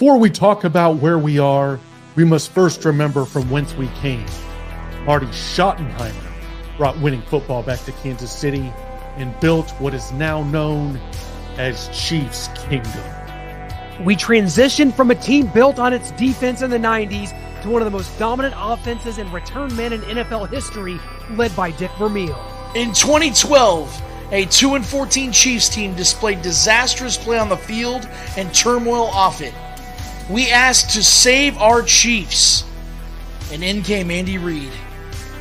Before we talk about where we are, we must first remember from whence we came. Marty Schottenheimer brought winning football back to Kansas City and built what is now known as Chiefs Kingdom. We transitioned from a team built on its defense in the 90s to one of the most dominant offenses and return men in NFL history, led by Dick Vermeil. In 2012, a 2-14 Chiefs team displayed disastrous play on the field and turmoil off it. We asked to save our Chiefs, and in came Andy Reid,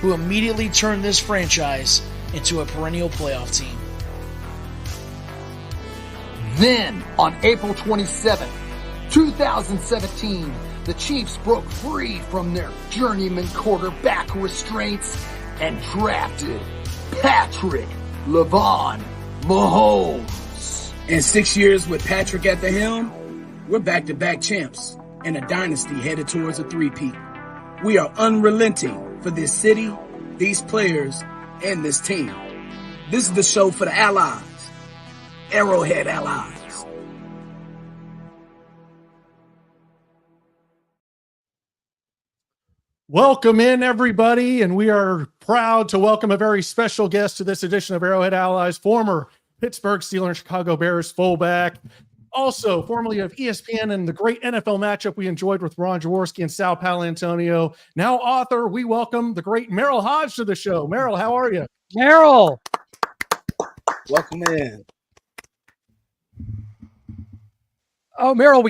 who immediately turned this franchise into a perennial playoff team. Then, on April 27, 2017, the Chiefs broke free from their journeyman quarterback restraints and drafted Patrick LeVon Mahomes. In 6 years with Patrick at the helm, we're back-to-back champs and a dynasty headed towards a three-peat. We are unrelenting for this city, these players, and this team. This is the show for the allies. Arrowhead allies. Welcome in, everybody, and we are proud to welcome a very special guest to this edition of Arrowhead Allies, former Pittsburgh Steelers and Chicago Bears fullback, also formerly of ESPN and the great NFL matchup we enjoyed with Ron Jaworski and Sal Paolantonio. Now author, we welcome the great Merril Hoge to the show. Merril, how are you? Merril! Welcome in. Oh, Merril,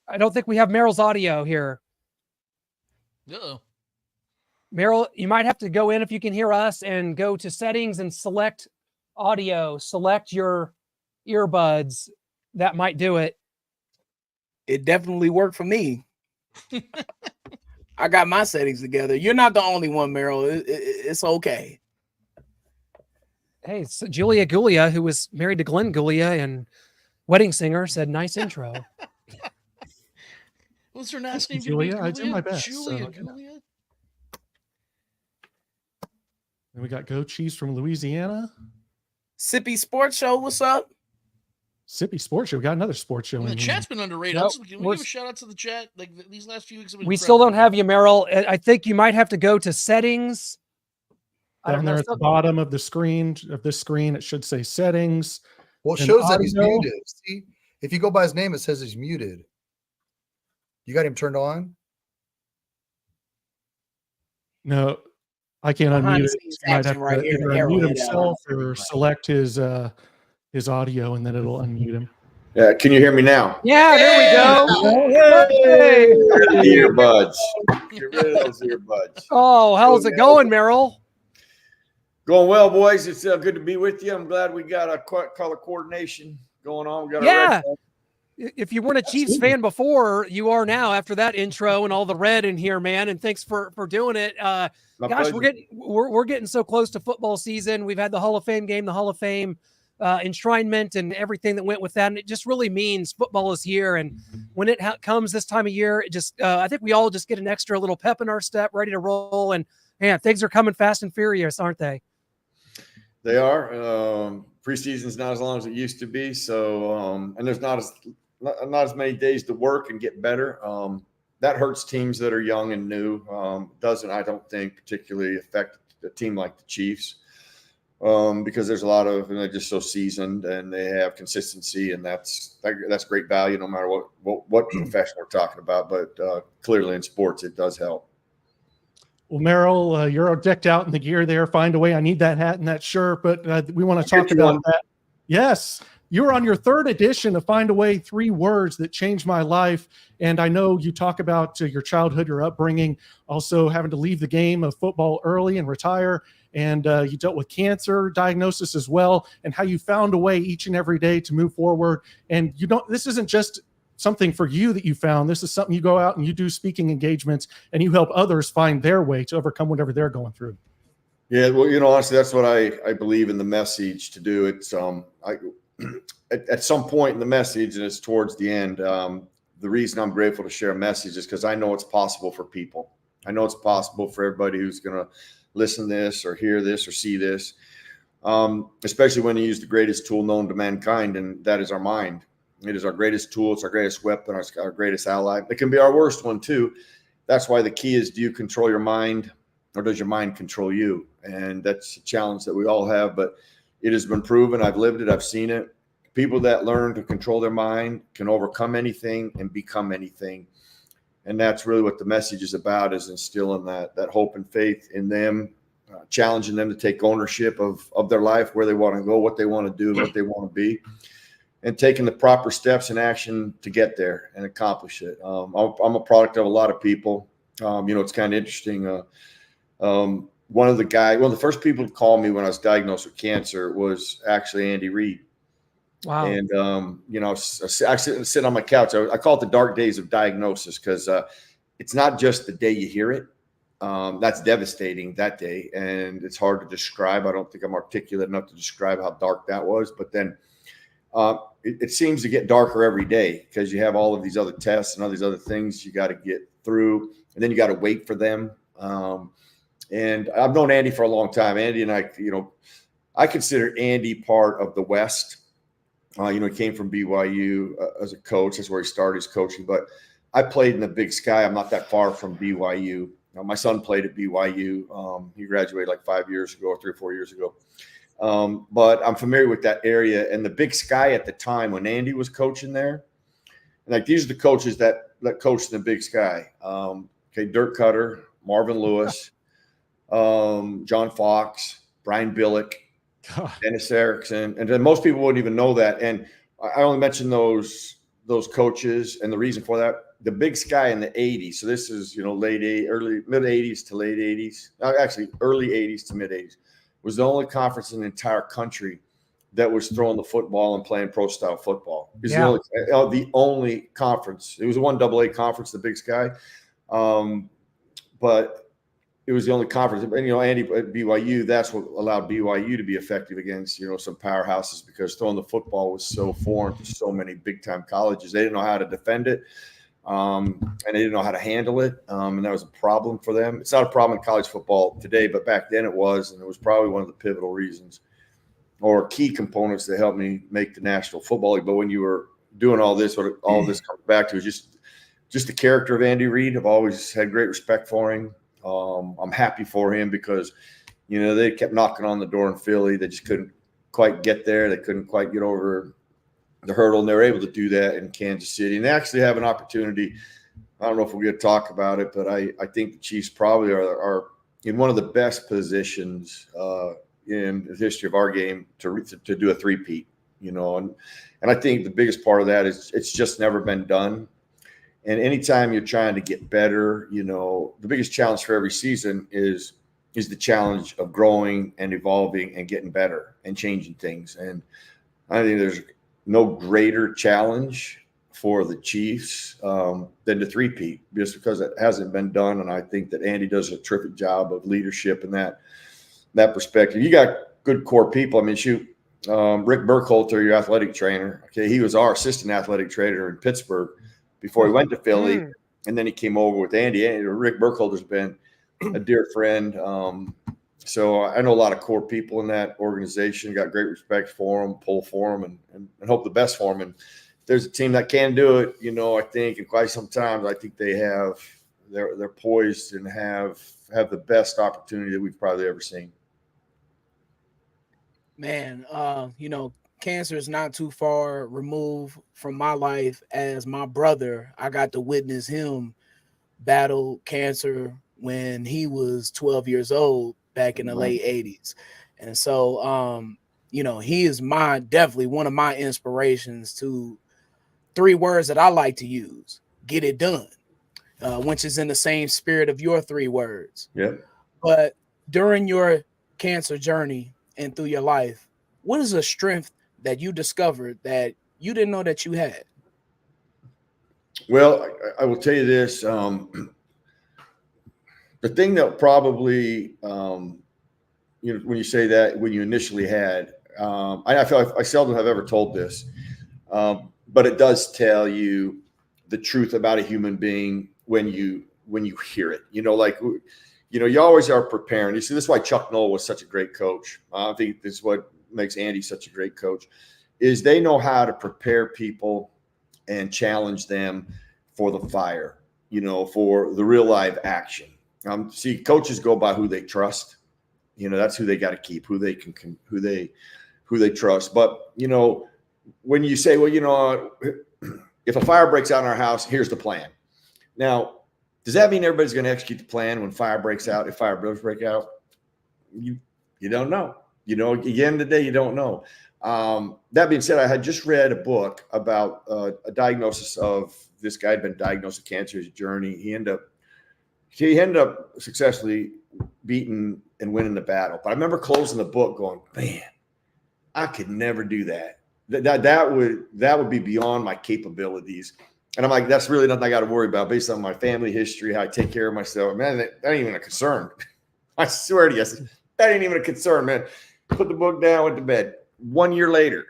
I don't think we have Merril's audio here. Uh-oh. Merril, you might have to go in if you can hear us and go to settings and select audio. Select your earbuds. That might do it. It definitely worked for me. I got my settings together. You're not the only one, Merril. It's okay. Hey, it's Julia Gulia, who was married to Glenn Gulia and wedding singer, said, nice intro. What's her last name? Julia? I do my best. Julia So, Gulia? And we got Go Chiefs from Louisiana. Sippy Sports Show, what's up? Sippy Sports Show. We got another sports show. The chat's been underrated. Nope. Can we give a shout out to the chat? Like these last few weeks have been We still don't have you, Merril. I think you might have to go to settings. Down there at the bottom of the screen, it should say settings. Well, it And shows that he's audio. muted. See, if you go by his name, it says he's muted. You got him turned on? No, I can't Behind unmute the it. scenes He might have action to right here, either Arrowhead unmute himself Allies. or select his audio, and then it'll unmute him. Yeah, can you hear me now? Yeah, there we go. Hey. The earbuds. Get rid of those earbuds. Oh, how's it going, Merril? Going well, boys. It's good to be with you. I'm glad we got a color coordination going on. We got Yeah. If you weren't a Chiefs fan before, you are now after that intro and all the red in here, man. And thanks for doing it. Gosh, pleasure. we're getting so close to football season. We've had the Hall of Fame game, the Hall of Fame enshrinement, and everything that went with that. And it just really means football is here. And when it comes this time of year, it just I think we all just get an extra little pep in our step, ready to roll. And man, things are coming fast and furious, aren't they? They are. Preseason's not as long as it used to be. So, and there's not as many days to work and get better. That hurts teams that are young and new. Doesn't, I don't think, particularly affect a team like the Chiefs because there's a lot of, and they're just so seasoned and they have consistency, and that's great value no matter what profession we're talking about. But clearly in sports, it does help. Well, Merril, you're decked out in the gear there. Find a way. I need that hat and that shirt, but we want to talk about that. Yes. You were on your third edition of Find a Way, 3 words that changed my life. And I know you talk about your childhood, your upbringing, also having to leave the game of football early and retire. And you dealt with cancer diagnosis as well, and how you found a way each and every day to move forward. And this isn't just something for you that you found. This is something you go out and you do speaking engagements and you help others find their way to overcome whatever they're going through. Yeah, well, honestly, that's what I believe in the message to do. It's at some point in the message, and it's towards the end, the reason I'm grateful to share a message is because I know it's possible for people. I know it's possible for everybody who's going to listen to this or hear this or see this, especially when you use the greatest tool known to mankind, and that is our mind. It is our greatest tool. It's our greatest weapon, our greatest ally. It can be our worst one too. That's why the key is, do you control your mind, or does your mind control you? And that's a challenge that we all have, but it has been proven. I've lived it. I've seen it. People that learn to control their mind can overcome anything and become anything. And that's really what the message is about, is instilling that hope and faith in them, challenging them to take ownership of their life, where they want to go, what they want to do, what they want to be, and taking the proper steps and action to get there and accomplish it. I'm a product of a lot of people. It's kind of interesting. One of the first people to call me when I was diagnosed with cancer was actually Andy Reid. Wow. And, I sit on my couch. I call it the dark days of diagnosis, because it's not just the day you hear it. That's devastating that day. And it's hard to describe. I don't think I'm articulate enough to describe how dark that was. But then it seems to get darker every day, because you have all of these other tests and all these other things you got to get through. And then you got to wait for them. And I've known Andy for a long time. Andy and I consider Andy part of the West. He came from BYU as a coach. That's where he started his coaching. But I played in the Big Sky. I'm not that far from BYU. My son played at BYU. He graduated like 5 years ago, or 3 or 4 years ago. But I'm familiar with that area. And the Big Sky at the time when Andy was coaching there, and like these are the coaches that coached in the Big Sky. Dirk Cutter, Marvin Lewis, John Fox, Brian Billick, Dennis Erickson, and then most people wouldn't even know that. And I only mentioned those coaches, and the reason for that, the Big Sky in the 80s. So this is mid 80s to late 80s. Actually, early 80s to mid 80s was the only conference in the entire country that was throwing the football and playing pro style football. It was the only conference. It was a 1AA conference, the Big Sky, but it was the only conference. And, Andy at BYU, that's what allowed BYU to be effective against, some powerhouses, because throwing the football was so foreign to so many big-time colleges. They didn't know how to defend it, and they didn't know how to handle it, and that was a problem for them. It's not a problem in college football today, but back then it was, and it was probably one of the pivotal reasons or key components that helped me make the National Football League. But when you were doing all this, what all this comes back to is just the character of Andy Reid. I've always had great respect for him. I'm happy for him, because, they kept knocking on the door in Philly. They just couldn't quite get there. They couldn't quite get over the hurdle, and they were able to do that in Kansas City. And they actually have an opportunity. I don't know if we're going to talk about it, but I think the Chiefs probably are in one of the best positions in the history of our game to do a three-peat, and I think the biggest part of that is it's just never been done. And anytime you're trying to get better, the biggest challenge for every season is the challenge of growing and evolving and getting better and changing things. And I think there's no greater challenge for the Chiefs than to three-peat, just because it hasn't been done. And I think that Andy does a terrific job of leadership in that perspective. You got good core people. I mean, Rick Burkholder, your athletic trainer. Okay, he was our assistant athletic trainer in Pittsburgh before he went to Philly, and then he came over with Andy. Rick Burkholder's been a dear friend. So I know a lot of core people in that organization, got great respect for them, pull for them, and hope the best for them. And if there's a team that can do it, I think, and quite sometimes I think they're poised and have the best opportunity that we've probably ever seen. Man, cancer is not too far removed from my life. As my brother, I got to witness him battle cancer when he was 12 years old back in the late 80s. And so, he is definitely one of my inspirations to 3 words that I like to use: get it done, which is in the same spirit of your 3 words. Yeah. But during your cancer journey and through your life, what is a strength that you discovered that you didn't know that you had? Well, I will tell you this. The thing that probably, when you say that, when you initially had, I feel like I seldom have ever told this, but it does tell you the truth about a human being when you hear it. You always are preparing. You see, this is why Chuck Noll was such a great coach. I think this is what makes Andy such a great coach. is they know how to prepare people and challenge them for the fire, for the real live action. See, coaches go by who they trust. That's who they got to keep, who they trust. But, when you say, well, if a fire breaks out in our house, here's the plan. Now, does that mean everybody's going to execute the plan when fire breaks out? If fire does break out, you don't know. At the end of the day, you don't know. That being said, I had just read a book about a diagnosis of this guy had been diagnosed with cancer, his journey. He ended up successfully beating and winning the battle. But I remember closing the book going, man, I could never do that. That would be beyond my capabilities. And I'm like, that's really nothing I got to worry about based on my family history, how I take care of myself. Man, that ain't even a concern. I swear to you, that ain't even a concern, man. Put the book down, went to bed. 1 year later,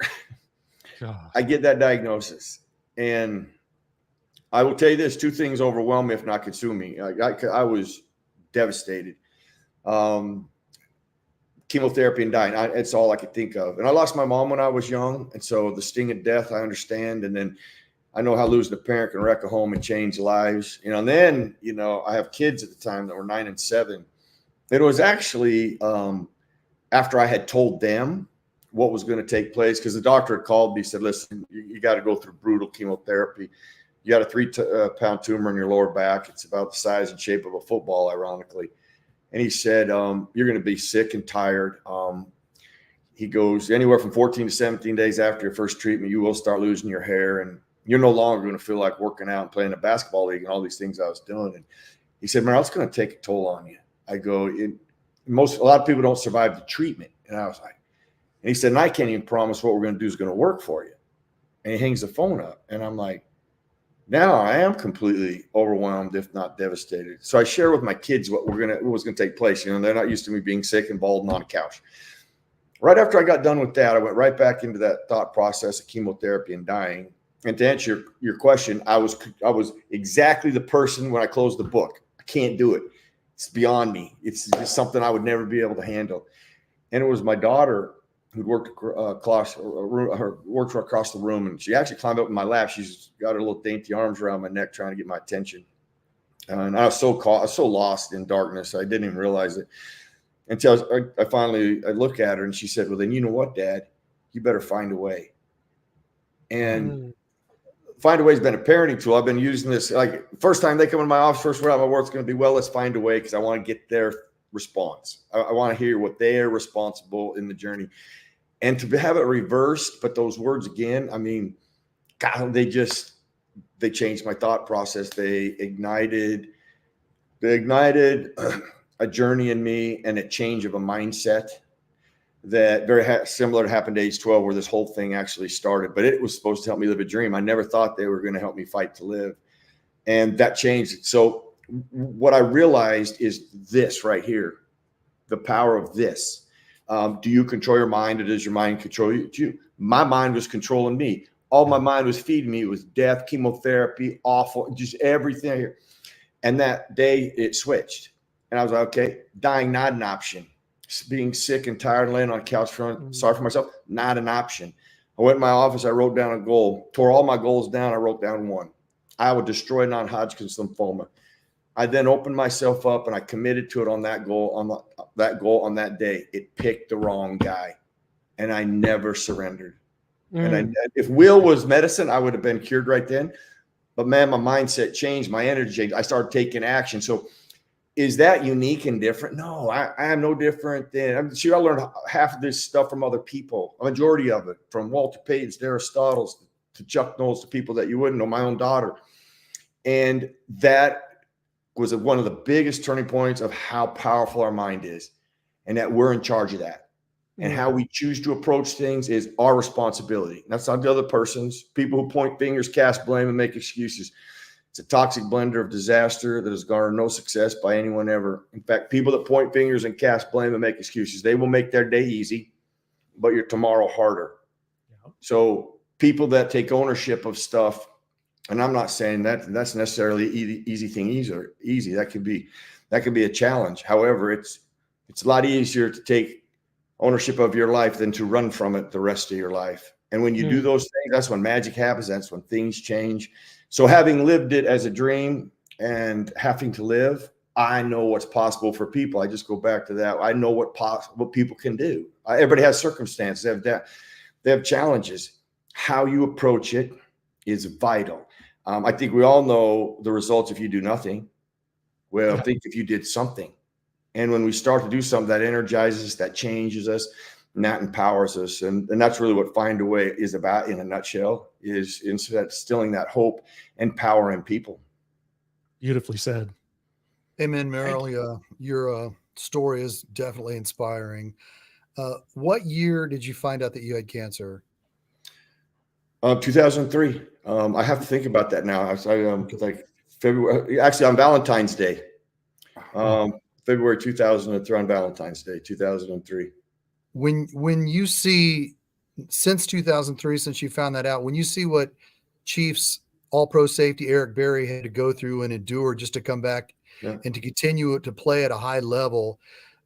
I get that diagnosis. And I will tell you this, two things overwhelm me, if not consume me. I was devastated. Chemotherapy and dying. It's all I could think of. And I lost my mom when I was young. And so the sting of death, I understand. And then I know how losing a parent can wreck a home and change lives. And then, I have kids at the time that were 9 and 7. It was actually after I had told them what was going to take place, because the doctor had called me, said, listen, you got to go through brutal chemotherapy. You got a 3-pound tumor in your lower back. It's about the size and shape of a football, ironically. And he said, you're going to be sick and tired. He goes, anywhere from 14 to 17 days after your first treatment, you will start losing your hair, and you're no longer going to feel like working out and playing a basketball league and all these things I was doing. And he said, Merril, it's going to take a toll on you. I go, a lot of people don't survive the treatment. And I was like, and he said, and I can't even promise what we're going to do is going to work for you. And he hangs the phone up. And I'm like, now I am completely overwhelmed, if not devastated. So I share with my kids what was going to take place. They're not used to me being sick and bald and on a couch. Right after I got done with that, I went right back into that thought process of chemotherapy and dying. And to answer your question, I was exactly the person when I closed the book. I can't do it. It's beyond me. It's just something I would never be able to handle. And it was my daughter who'd worked across the room, and she actually climbed up in my lap. She's got her little dainty arms around my neck, trying to get my attention. And I was so lost in darkness, I didn't even realize it until I finally look at her, and she said, "Well, then you know what, Dad? You better find a way." And find a way has been a parenting tool. I've been using this. Like, first time they come in my office, first word out of my work's going to be, well, let's find a way, because I want to get their response. I want to hear what they're responsible in the journey. And to have it reversed, but those words again, I mean, God, they changed my thought process. They ignited a journey in me and a change of a mindset that very similar to happened to age 12, where this whole thing actually started. But it was supposed to help me live a dream. I never thought they were going to help me fight to live. And that changed it. So what I realized is this right here, the power of this. Do you control your mind, or does your mind control you? My mind was controlling me. All my mind was feeding me was death, chemotherapy, awful, just everything here. And that day it switched. And I was like, okay, dying, not an option. Being sick and tired, laying on a couch, sorry for myself, not an option. I went in my office, I wrote down a goal, tore all my goals down, I wrote down one. I would destroy non-Hodgkin's lymphoma. I then opened myself up and I committed to it on that goal, on that day. It picked the wrong guy, and I never surrendered. And if will was medicine, I would have been cured right then. But man, my mindset changed, my energy changed. I started taking action. So is that unique and different? No, I am no different than, I learned half of this stuff from other people, a majority of it, from Walter Payton to Aristotle to Chuck Knowles, to people that you wouldn't know, my own daughter. And that was one of the biggest turning points of how powerful our mind is, and that we're in charge of that. And how we choose to approach things is our responsibility. That's not the other person's. People who point fingers, cast blame, and make excuses. It's a toxic blender of disaster that has garnered no success by anyone ever. In fact, people that point fingers and cast blame and make excuses, they will make their day easy, but your tomorrow harder. Yeah. So people that take ownership of stuff, and I'm not saying that's necessarily easy thing easy. That could be a challenge. However, it's a lot easier to take ownership of your life than to run from it the rest of your life. And when you do those things, that's when magic happens. That's when things change. So having lived it as a dream and having to live, I know what's possible for people. I just go back to that. I know what people can do. Everybody has circumstances. They have challenges. How you approach it is vital. I think we all know the results if you do nothing. Well, think if you did something. And when we start to do something, that energizes us, that changes us, and that empowers us. And that's really what Find a Way is about in a nutshell, is instilling that hope and power in people. Beautifully said. Amen, Merril. Your story is definitely inspiring. What year did you find out that you had cancer? 2003. I have to think about that now. Like February, actually on Valentine's Day. February 2003, on Valentine's Day, 2003. When you see, since 2003, since you found that out, when you see what Chiefs All-Pro safety Eric Berry had to go through and endure just to come back and to continue to play at a high level,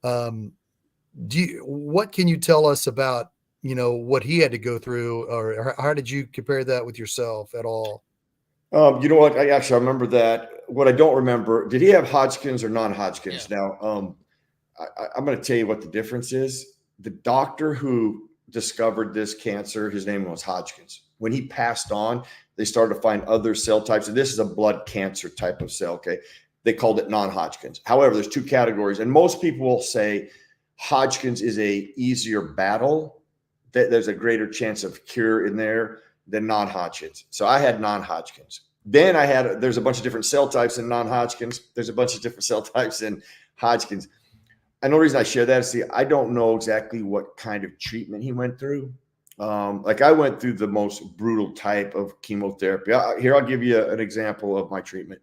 what can you tell us about, what he had to go through, or how did you compare that with yourself at all? You know what? I remember that. What I don't remember, did he have Hodgkin's or non-Hodgkin's? Yeah. Now, I'm going to tell you what the difference is. The doctor who discovered this cancer, his name was Hodgkin's. When he passed on, they started to find other cell types. And this is a blood cancer type of cell. Okay. They called it non-Hodgkin's. However, there's two categories. And most people will say Hodgkin's is a easier battle, that there's a greater chance of cure in there than non-Hodgkin's. So I had non-Hodgkin's. Then there's a bunch of different cell types in non-Hodgkin's. There's a bunch of different cell types in Hodgkin's. And the reason I share that is, I don't know exactly what kind of treatment he went through. Like I went through the most brutal type of chemotherapy. Here, I'll give you an example of my treatment.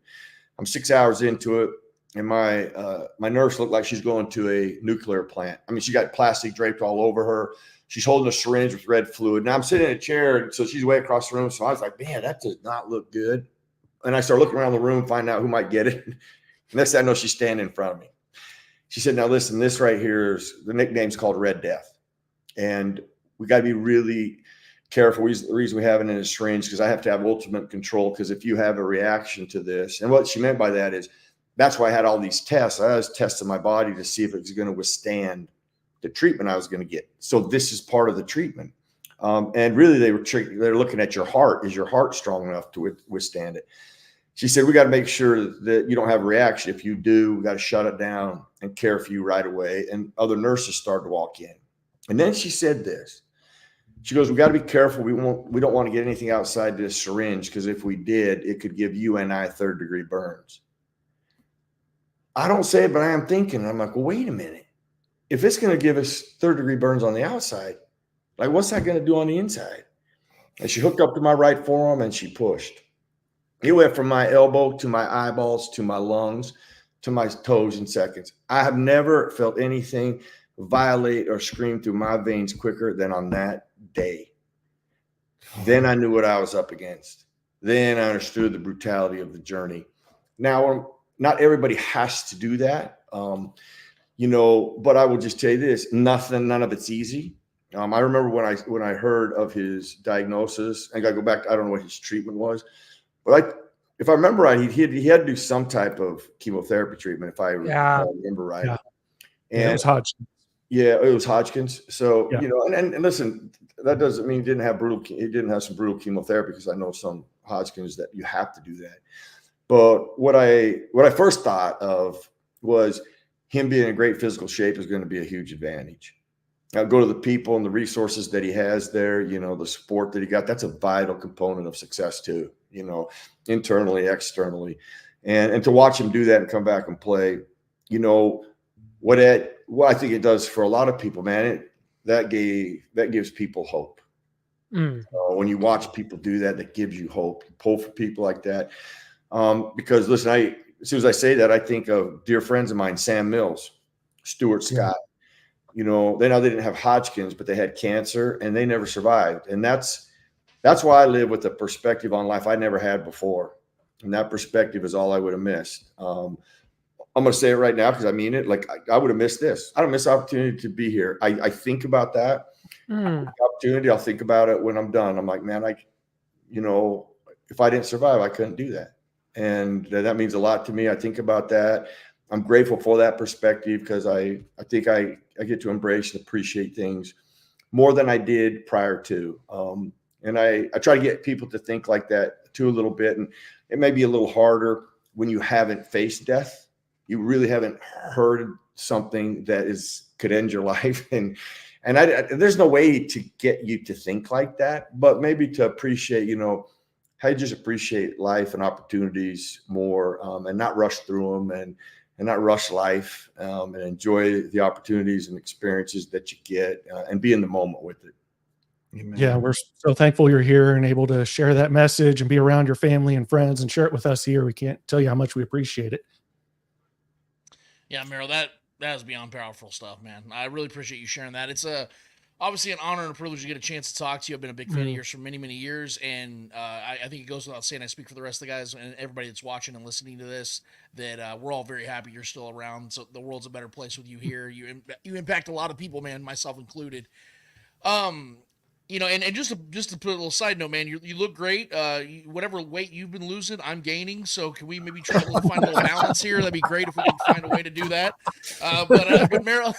I'm 6 hours into it, and my nurse looked like she's going to a nuclear plant. I mean, she got plastic draped all over her. She's holding a syringe with red fluid. Now I'm sitting in a chair, and so she's way across the room. So I was like, man, that does not look good. And I started looking around the room, finding out who might get it. Next thing I know, she's standing in front of me. She said, now listen, this right here is, the nickname's called Red Death. And we got to be really careful. The reason we have it in a syringe, because I have to have ultimate control, because if you have a reaction to this, and what she meant by that is, that's why I had all these tests. I was testing my body to see if it was going to withstand the treatment I was going to get. So this is part of the treatment. And really they're looking at your heart. Is your heart strong enough to withstand it? She said, we got to make sure that you don't have a reaction. If you do, we got to shut it down and care for you right away. And other nurses started to walk in. And then she said this. She goes, we got to be careful. We don't want to get anything outside this syringe, because if we did, it could give you and I 3rd-degree burns. I don't say it, but I am thinking. I'm like, well, wait a minute. If it's going to give us 3rd-degree burns on the outside, like what's that going to do on the inside? And she hooked up to my right forearm and she pushed. It went from my elbow to my eyeballs to my lungs to my toes in seconds. I have never felt anything violate or scream through my veins quicker than on that day. Then I knew what I was up against. Then I understood the brutality of the journey. Now, not everybody has to do that. But I will just tell you this, none of it's easy. I remember when I heard of his diagnosis, I got to go back, I don't know what his treatment was, but if I remember right, he had to do some type of chemotherapy treatment, if I remember right. Yeah. And it was Hodgkin's. Yeah, it was Hodgkin's. So, and listen, that doesn't mean he didn't have some brutal chemotherapy, because I know some Hodgkin's that you have to do that. But what I first thought of was him being in great physical shape is going to be a huge advantage. I'll go to the people and the resources that he has there, the support that he got. That's a vital component of success too, internally, externally. And to watch him do that and come back and play, what I think it does for a lot of people, man, that gives people hope. When you watch people do that, that gives you hope. You pull for people like that. Because listen, as soon as I say that, I think of dear friends of mine, Sam Mills, Stuart Scott. They didn't have Hodgkin's, but they had cancer and they never survived. And that's why I live with a perspective on life I never had before. And that perspective is all I would have missed. I'm going to say it right now, because I mean it. Like I would have missed this. I don't miss the opportunity to be here. I think about that. Opportunity, I'll think about it when I'm done. I'm like, man, if I didn't survive, I couldn't do that. And that means a lot to me. I think about that. I'm grateful for that perspective because I think I get to embrace and appreciate things more than I did prior to. And I try to get people to think like that too a little bit. And it may be a little harder when you haven't faced death. You really haven't heard something that could end your life. And there's no way to get you to think like that, but maybe to appreciate, how you just appreciate life and opportunities more, and not rush through them and not rush life, and enjoy the opportunities and experiences that you get, and be in the moment with it. Amen. Yeah, we're so thankful you're here and able to share that message and be around your family and friends and share it with us here. We can't tell you how much we appreciate it. Yeah, Merril, that is beyond powerful stuff, man. I really appreciate you sharing that. It's obviously an honor and a privilege to get a chance to talk to you. I've been a big fan of yours for many, many years, and I think it goes without saying, I speak for the rest of the guys and everybody that's watching and listening to this, that we're all very happy you're still around. So the world's a better place with you here. You impact a lot of people, man, myself included. And just to put a little side note, man, you look great. Whatever weight you've been losing, I'm gaining. So can we maybe try to find a little balance here? That'd be great if we can find a way to do that. But Merril,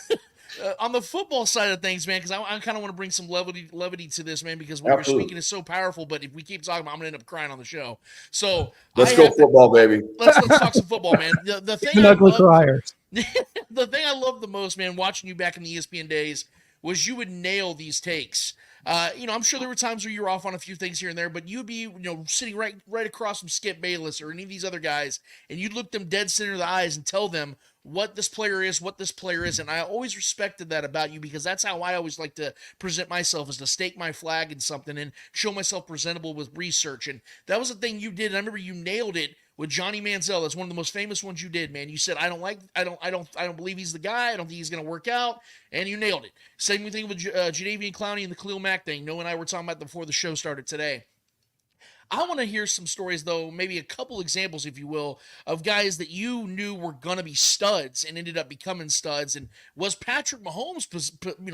on the football side of things, man, because I kind of want to bring some levity to this, man, because what you're speaking is so powerful. But if we keep talking about it, I'm gonna end up crying on the show. So let's go football, baby. Let's talk some football, man. The thing ugly criers. The thing I love the most, man, watching you back in the ESPN days, was you would nail these takes. I'm sure there were times where you were off on a few things here and there, but you'd be, sitting right across from Skip Bayless or any of these other guys, and you'd look them dead center of the eyes and tell them what this player is, what this player is. And I always respected that about you, because that's how I always like to present myself, is to stake my flag in something and show myself presentable with research. And that was the thing you did. And I remember you nailed it with Johnny Manziel. That's one of the most famous ones you did, man. You said, I don't believe he's the guy. I don't think he's going to work out. And you nailed it. Same thing with Jadeveon Clowney and the Khalil Mack thing. Noah and I were talking about before the show started today. I want to hear some stories, though, maybe a couple examples, if you will, of guys that you knew were going to be studs and ended up becoming studs. And was Patrick Mahomes,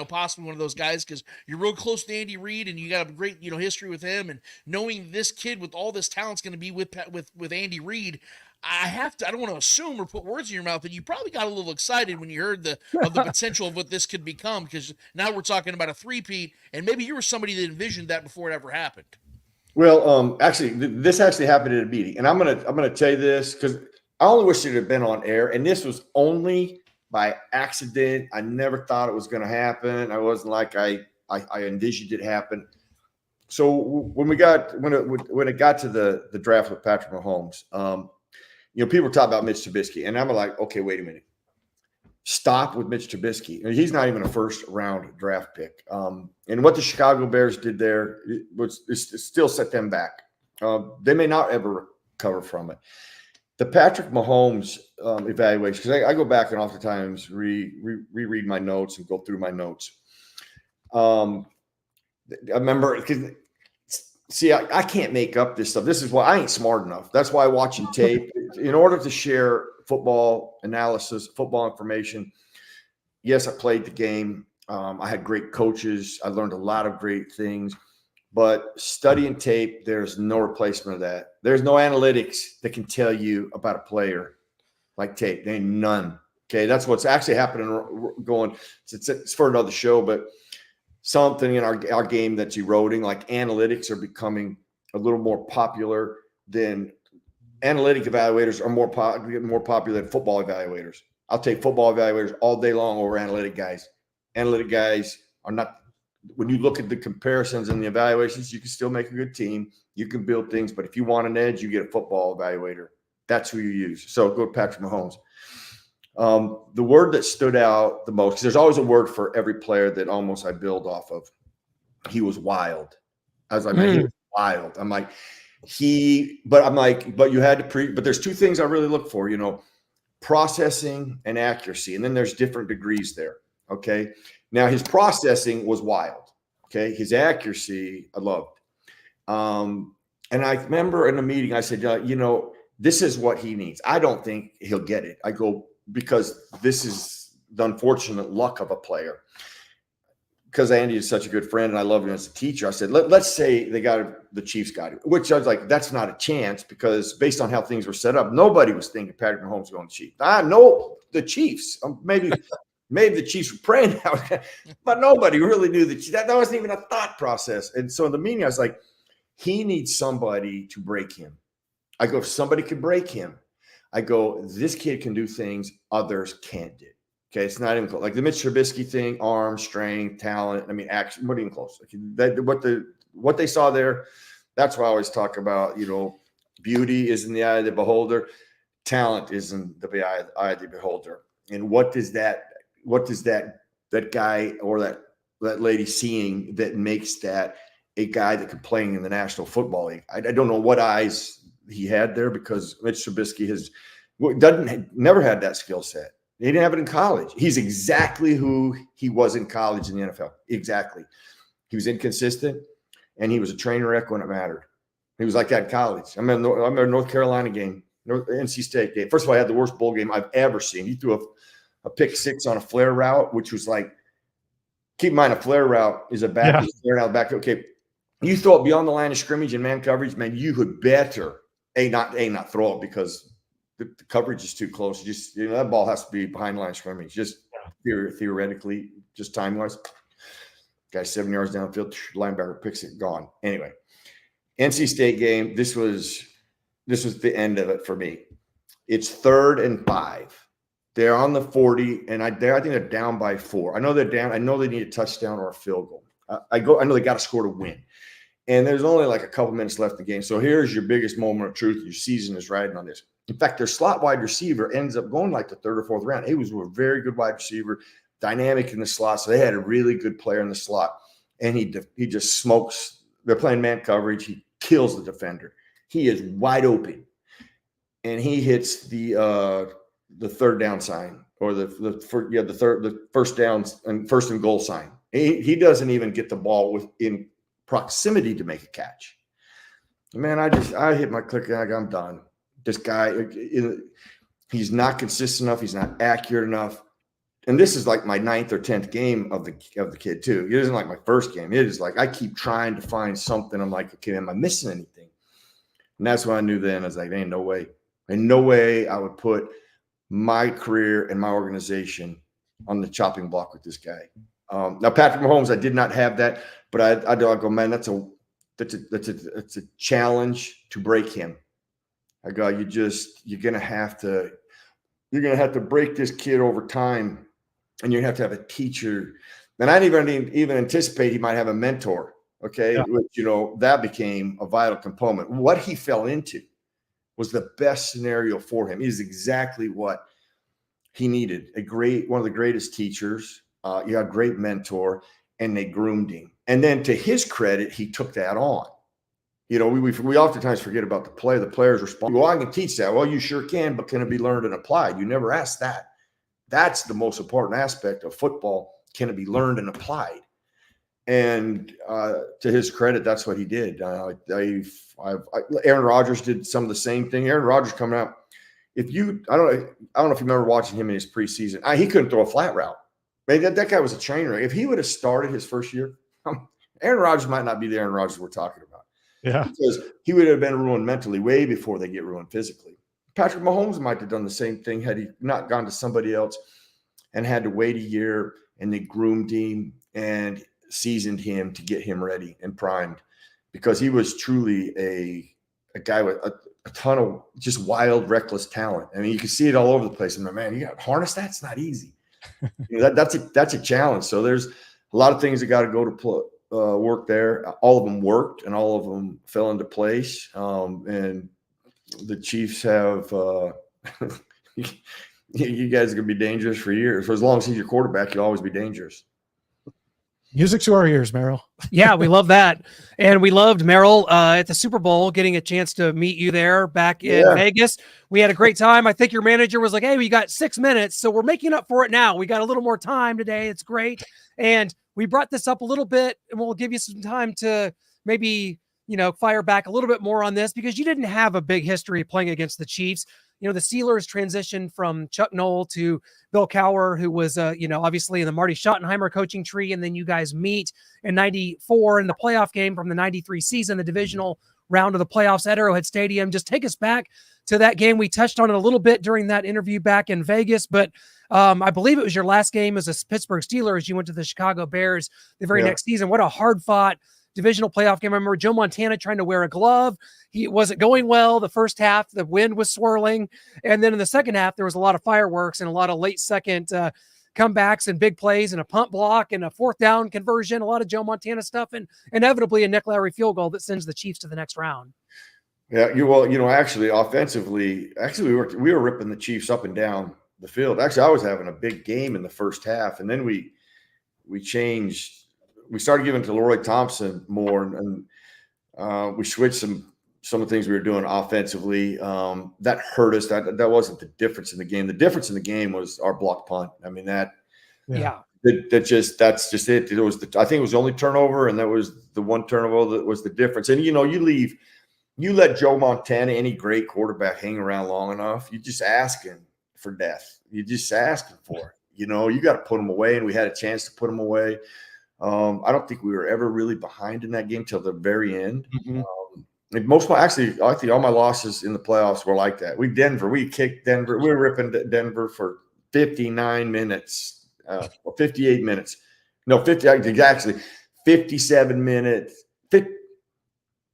possibly one of those guys? Because you're real close to Andy Reid, and you got a great, history with him. And knowing this kid with all this talent's going to be with Andy Reid, I don't want to assume or put words in your mouth, but you probably got a little excited when you heard of the potential of what this could become. Because now we're talking about a three-peat, and maybe you were somebody that envisioned that before it ever happened. Well, actually, this actually happened at a meeting, and I'm gonna tell you this because I only wish it had been on air, and this was only by accident. I never thought it was going to happen. I wasn't like I envisioned it happen. So when it got to the draft with Patrick Mahomes, people were talking about Mitch Trubisky, and I'm like, okay, wait a minute. Stop with Mitch Trubisky. He's not even a first-round draft pick. And what the Chicago Bears did there still set them back. They may not ever recover from it. The Patrick Mahomes evaluation, because I go back and oftentimes reread my notes and go through my notes. I remember because see, I can't make up this stuff. This is why I ain't smart enough. That's why watching tape, in order to share football analysis, football information. Yes, I played the game. I had great coaches. I learned a lot of great things. But studying tape, there's no replacement of that. There's no analytics that can tell you about a player like tape. There ain't none. Okay, that's what's actually happening. It's for another show, but something in our game that's eroding, like analytics are becoming a little more popular than analytic evaluators are more popular than football evaluators. I'll take football evaluators all day long over analytic guys. Analytic guys are not, when you look at the comparisons and the evaluations, you can still make a good team. You can build things, but if you want an edge, you get a football evaluator. That's who you use. So go to Patrick Mahomes. The word that stood out the most, because there's always a word for every player that almost I build off of. He was wild. I was like, man, he was wild. I'm like, but you had to but there's two things I really look for, processing and accuracy. And then there's different degrees there. Okay. Now his processing was wild. Okay. His accuracy, I loved. And I remember in a meeting, I said, this is what he needs. I don't think he'll get it. I go, because this is the unfortunate luck of a player. because Andy is such a good friend and I love him as a teacher, I said, let's say the Chiefs got him, which I was like, that's not a chance because based on how things were set up, nobody was thinking Patrick Mahomes going to Chiefs. I know the Chiefs, maybe the Chiefs were praying now, but nobody really knew that wasn't even a thought process. And so in the meeting, I was like, he needs somebody to break him. I go, if somebody could break him, I go, this kid can do things others can't do. Okay, it's not even close. Like the Mitch Trubisky thing, arm, strength, talent. I mean, action. What even close? What they saw there. That's why I always talk about. Beauty is in the eye of the beholder. Talent is in the eye of the beholder. And what does that guy or that lady seeing that makes that a guy that could play in the National Football League? I don't know what eyes he had there because Mitch Trubisky never had that skill set. He didn't have it in college. He's exactly who he was in college in the NFL. Exactly. He was inconsistent, and he was a train wreck when it mattered. He was like that in college. I remember a North Carolina game, NC State game. First of all, I had the worst bowl game I've ever seen. He threw a pick six on a flare route, which was like, keep in mind, a flare route is a back flare out back. Okay, you throw it beyond the line of scrimmage and man coverage, man, you would better not throw it because the coverage is too close. Just that ball has to be behind the line of scrimmage. Just theoretically, just time wise, guy 7 yards downfield, linebacker picks it, gone. Anyway, NC State game. This was the end of it for me. It's 3rd and 5. They're on the 40, and I think they're down by 4. I know they're down. I know they need a touchdown or a field goal. I know they got to score to win. And there's only like a couple minutes left in the game. So here's your biggest moment of truth. Your season is riding on this. In fact, their slot wide receiver ends up going like the 3rd or 4th round. He was a very good wide receiver, dynamic in the slot. So they had a really good player in the slot. And he just smokes. They're playing man coverage. He kills the defender. He is wide open. And he hits the 3rd down sign or the first down and 1st and goal sign. He doesn't even get the ball within proximity to make a catch. Man, I hit my clicker and I'm done. This guy, he's not consistent enough. He's not accurate enough. And this is like my 9th or 10th game of the kid too. It isn't like my first game. It is like I keep trying to find something. I'm like, okay, am I missing anything? And that's when I knew then. I was like, ain't no way. Ain't no way I would put my career and my organization on the chopping block with this guy. Now, Patrick Mahomes, I did not have that, but I go, man, that's a challenge to break him. I go, you're gonna have to break this kid over time, and you're gonna have a teacher. And I didn't even anticipate he might have a mentor. Okay, yeah. Which, that became a vital component. What he fell into was the best scenario for him. He's exactly what he needed. One of the greatest teachers. You had a great mentor, and they groomed him. And then to his credit, he took that on. We oftentimes forget about the play. The players respond. Well, I can teach that. Well, you sure can, but can it be learned and applied? You never ask that. That's the most important aspect of football. Can it be learned and applied? And to his credit, that's what he did. Aaron Rodgers did some of the same thing. Aaron Rodgers coming out. I don't know if you remember watching him in his preseason. He couldn't throw a flat route. Man, that guy was a train wreck. If he would have started his first year, Aaron Rodgers might not be the Aaron Rodgers we're talking about. Yeah. Because he would have been ruined mentally way before they get ruined physically. Patrick Mahomes might have done the same thing had he not gone to somebody else and had to wait a year, and they groomed him and seasoned him to get him ready and primed, because he was truly a guy with a ton of just wild, reckless talent. I mean, you can see it all over the place. And man, you got to harness that. It's not easy. That's a challenge. So there's a lot of things that got to go to work there. All of them worked, and all of them fell into place. And the Chiefs have you guys are gonna be dangerous for years. For as long as he's your quarterback, you'll always be dangerous. Music to our ears, Merril. Yeah, we love that. And we loved Merril at the Super Bowl, getting a chance to meet you there back in Vegas. We had a great time. I think your manager was like, hey, we got 6 minutes, so we're making up for it now. We got a little more time today. It's great. And we brought this up a little bit, and we'll give you some time to maybe fire back a little bit more on this because you didn't have a big history playing against the Chiefs. The Steelers transitioned from Chuck Noll to Bill Cowher, who was, obviously in the Marty Schottenheimer coaching tree. And then you guys meet in 94 in the playoff game from the 93 season, the divisional round of the playoffs at Arrowhead Stadium. Just take us back to that game. We touched on it a little bit during that interview back in Vegas, but I believe it was your last game as a Pittsburgh Steelers. You went to the Chicago Bears the very next season. What a hard-fought divisional playoff game. I remember Joe Montana trying to wear a glove. He wasn't going well. The first half, the wind was swirling. And then in the second half, there was a lot of fireworks and a lot of late second comebacks and big plays and a punt block and a fourth down conversion, a lot of Joe Montana stuff, and inevitably a Nick Lowry field goal that sends the Chiefs to the next round. Yeah, actually, offensively, we were ripping the Chiefs up and down the field. Actually, I was having a big game in the first half, and then we changed. We started giving to Leroy Thompson more, and we switched some of the things we were doing offensively. That hurt us. That wasn't the difference in the game. The difference in the game was our block punt. I mean that's just it. It was I think it was the only turnover, and that was the one turnover that was the difference. And you let Joe Montana, any great quarterback, hang around long enough, you're just asking for death. You're just asking for it. You got to put them away, and we had a chance to put them away. I don't think we were ever really behind in that game till the very end. Mm-hmm. I think all my losses in the playoffs were like that. We kicked Denver. We were ripping Denver for 59 minutes, 58 minutes. No, 57 minutes.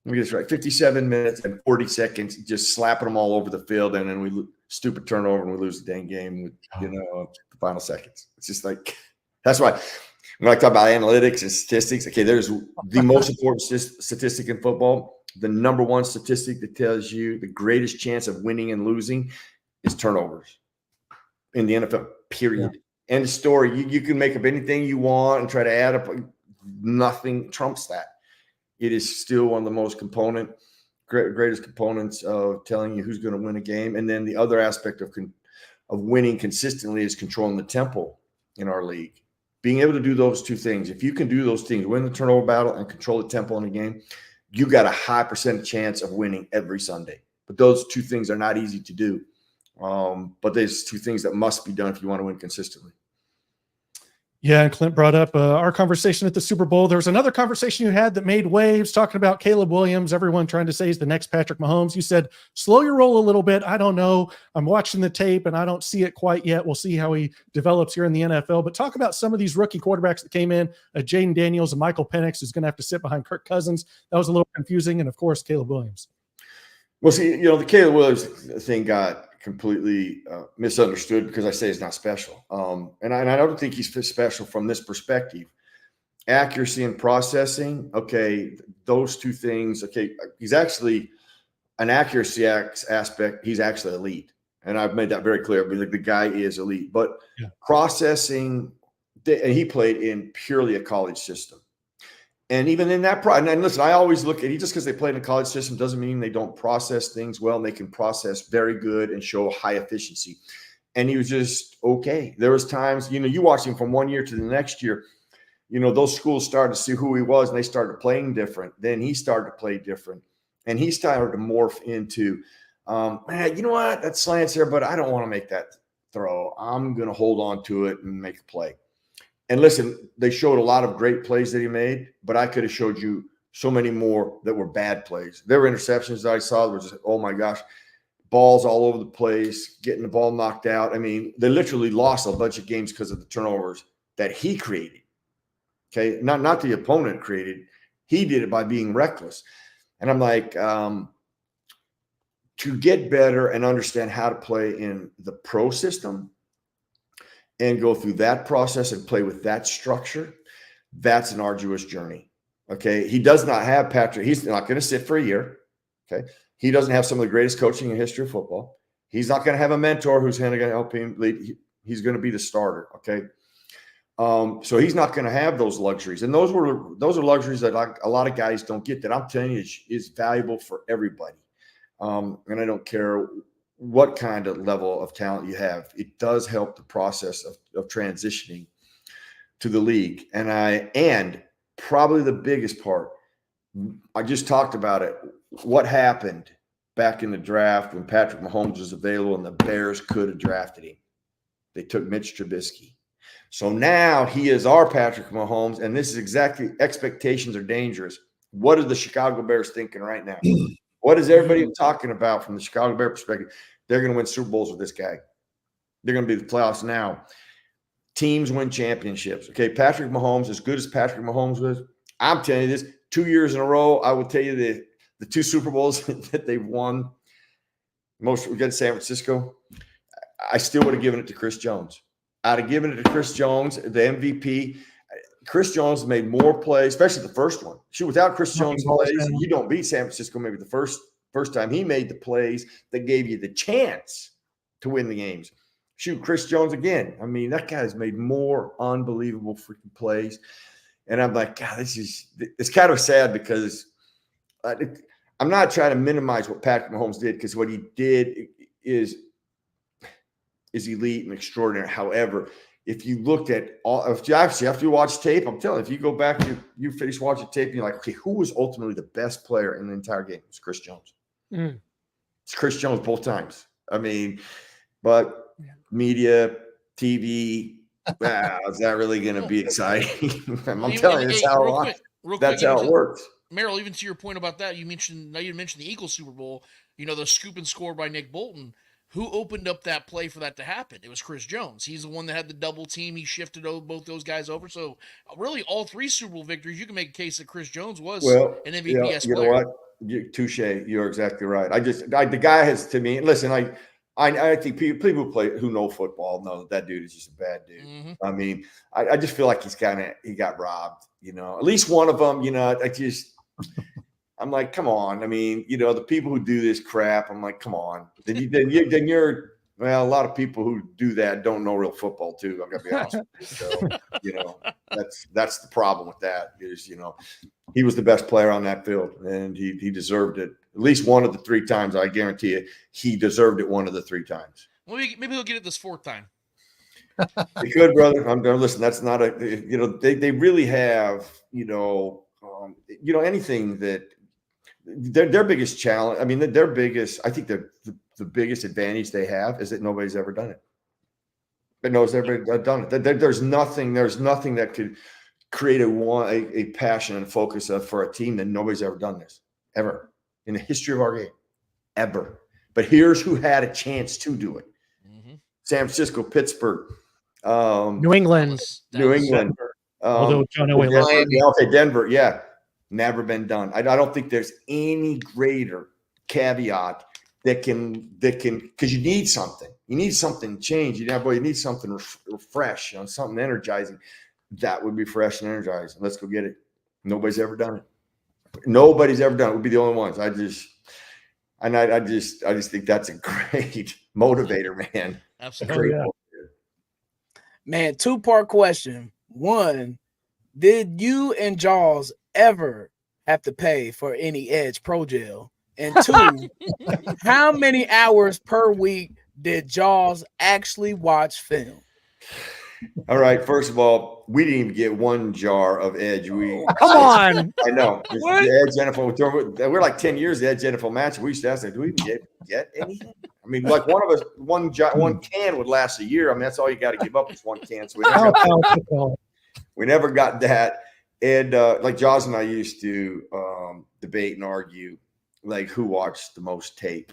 Let me get this right. 57 minutes and 40 seconds, just slapping them all over the field. And then we stupid turnover and we lose the dang game with, the final seconds. It's just like, that's why when I talk about analytics and statistics, okay, there's the most important statistic in football. The number one statistic that tells you the greatest chance of winning and losing is turnovers in the NFL, period. Yeah. End of story. You can make up anything you want and try to add up. Nothing trumps that. It is still one of the most greatest components of telling you who's going to win a game. And then the other aspect of winning consistently is controlling the tempo in our league. Being able to do those two things. If you can do those things, win the turnover battle and control the tempo in the game, you got a high percentage chance of winning every Sunday. But those two things are not easy to do. But there's two things that must be done if you want to win consistently. Yeah, and Clint brought up our conversation at the Super Bowl. There was another conversation you had that made waves, talking about Caleb Williams, everyone trying to say he's the next Patrick Mahomes. You said, slow your roll a little bit. I don't know. I'm watching the tape, and I don't see it quite yet. We'll see how he develops here in the NFL. But talk about some of these rookie quarterbacks that came in, Jaden Daniels and Michael Penix, who's going to have to sit behind Kirk Cousins. That was a little confusing. And, of course, Caleb Williams. Well, see, the Caleb Williams thing got completely misunderstood because I say he's not special. And I don't think he's special from this perspective. Accuracy and processing, okay, those two things, okay, he's actually an accuracy aspect, he's actually elite. And I've made that very clear. The guy is elite. But processing, and he played in purely a college system. And even in that, and listen, I always look at it, just because they play in a college system doesn't mean they don't process things well, and they can process very good and show high efficiency. And he was just okay. There was times, you watch him from one year to the next year, those schools started to see who he was, and they started playing different. Then he started to play different, and he started to morph into, man, you know what? That slant's there, but I don't want to make that throw. I'm going to hold on to it and make a play. And listen, they showed a lot of great plays that he made, but I could have showed you so many more that were bad plays. There were interceptions that I saw that were just, oh my gosh, balls all over the place, getting the ball knocked out. I mean, they literally lost a bunch of games because of the turnovers that he created. Okay, not the opponent created. He did it by being reckless. And I'm like, to get better and understand how to play in the pro system and go through that process and play with that structure, that's an arduous journey. Okay. He does not have Patrick. He's not going to sit for a year. Okay. He doesn't have some of the greatest coaching in history of football. He's not going to have a mentor who's going to help him lead. He's going to be the starter. Okay. So he's not going to have those luxuries. And those are luxuries that a lot of guys don't get, that I'm telling you is valuable for everybody. And I don't care what kind of level of talent you have. It does help the process of transitioning to the league. And probably the biggest part I just talked about it. What happened back in the draft when Patrick Mahomes was available and the Bears could have drafted him? They took Mitch Trubisky. So now he is our Patrick Mahomes, and this is exactly – expectations are dangerous. What are the Chicago Bears thinking right now? What is everybody talking about from the Chicago Bear perspective? They're going to win Super Bowls with this guy. They're going to be the playoffs now. Teams win championships. Okay, Patrick Mahomes, as good as Patrick Mahomes was, I'm telling you this, 2 years in a row, I will tell you the 2 Super Bowls that they've won, most against San Francisco, I still would have given it to Chris Jones. I'd have given it to Chris Jones, the MVP. Chris Jones made more plays, especially the first one. Shoot, without Chris Jones' plays, you don't beat San Francisco maybe the first time. He made the plays that gave you the chance to win the games. Shoot, Chris Jones again. I mean, that guy's made more unbelievable freaking plays. And I'm like, God, it's kind of sad because I'm not trying to minimize what Patrick Mahomes did, because what he did is elite and extraordinary. However, if you looked at after you watch tape, I'm telling you, if you go back, you finish watching tape, and you're like, okay, who was ultimately the best player in the entire game? It's Chris Jones. It's Chris Jones both times. I mean, but media, TV, wow, is that really going to be exciting? I'm telling you, that's how it works. Merril, even to your point about that, you mentioned the Eagles Super Bowl, the scoop and score by Nick Bolton. Who opened up that play for that to happen? It was Chris Jones. He's the one that had the double team. He shifted both those guys over. So really, all 3 Super Bowl victories, you can make a case that Chris Jones was an MVP you player. Know what? Touche. You're exactly right. The guy has, to me, listen, I think people who know football know that dude is just a bad dude. Mm-hmm. I mean, I just feel like he got robbed, at least one of them, I'm like, come on. I mean, the people who do this crap, I'm like, come on. Then you're a lot of people who do that don't know real football too. I'm gonna be honest with you. So, that's the problem with that is, he was the best player on that field, and he deserved it at least one of the 3 times. I guarantee you, he deserved it one of the 3 times. Well, maybe he'll get it this 4th time. He could, brother. I'm going to listen. That's not they really have, anything that. Their biggest challenge, I think the biggest advantage they have is that nobody's ever done it. But nobody's ever done it. There's nothing that could create a passion and focus for a team that nobody's ever done this, ever, in the history of our game, ever. But here's who had a chance to do it. Mm-hmm. San Francisco, Pittsburgh. New England. Although John Elway Denver, yeah. Never been done. I don't think there's any greater caveat that can because you need something. You need something to change. You need something fresh, something energizing. That would be fresh and energizing. Let's go get it. Nobody's ever done it. Nobody's ever done it. We'd be the only ones. I just think that's a great motivator, man. Absolutely. Man, 2-part question. 1, did you and Jaws ever have to pay for any Edge Pro Gel? And 2, how many hours per week did Jaws actually watch film? All right. First of all, we didn't even get 1 jar of Edge. Come on. I know. The Edge NFL. We're like 10 years. The Edge NFL match. We used to ask, do we even get anything? I mean, like one of us, one can would last a year. I mean, that's all you got to give up is 1 can. So we never got that. And like Jaws and I used to debate and argue, like, who watched the most tape.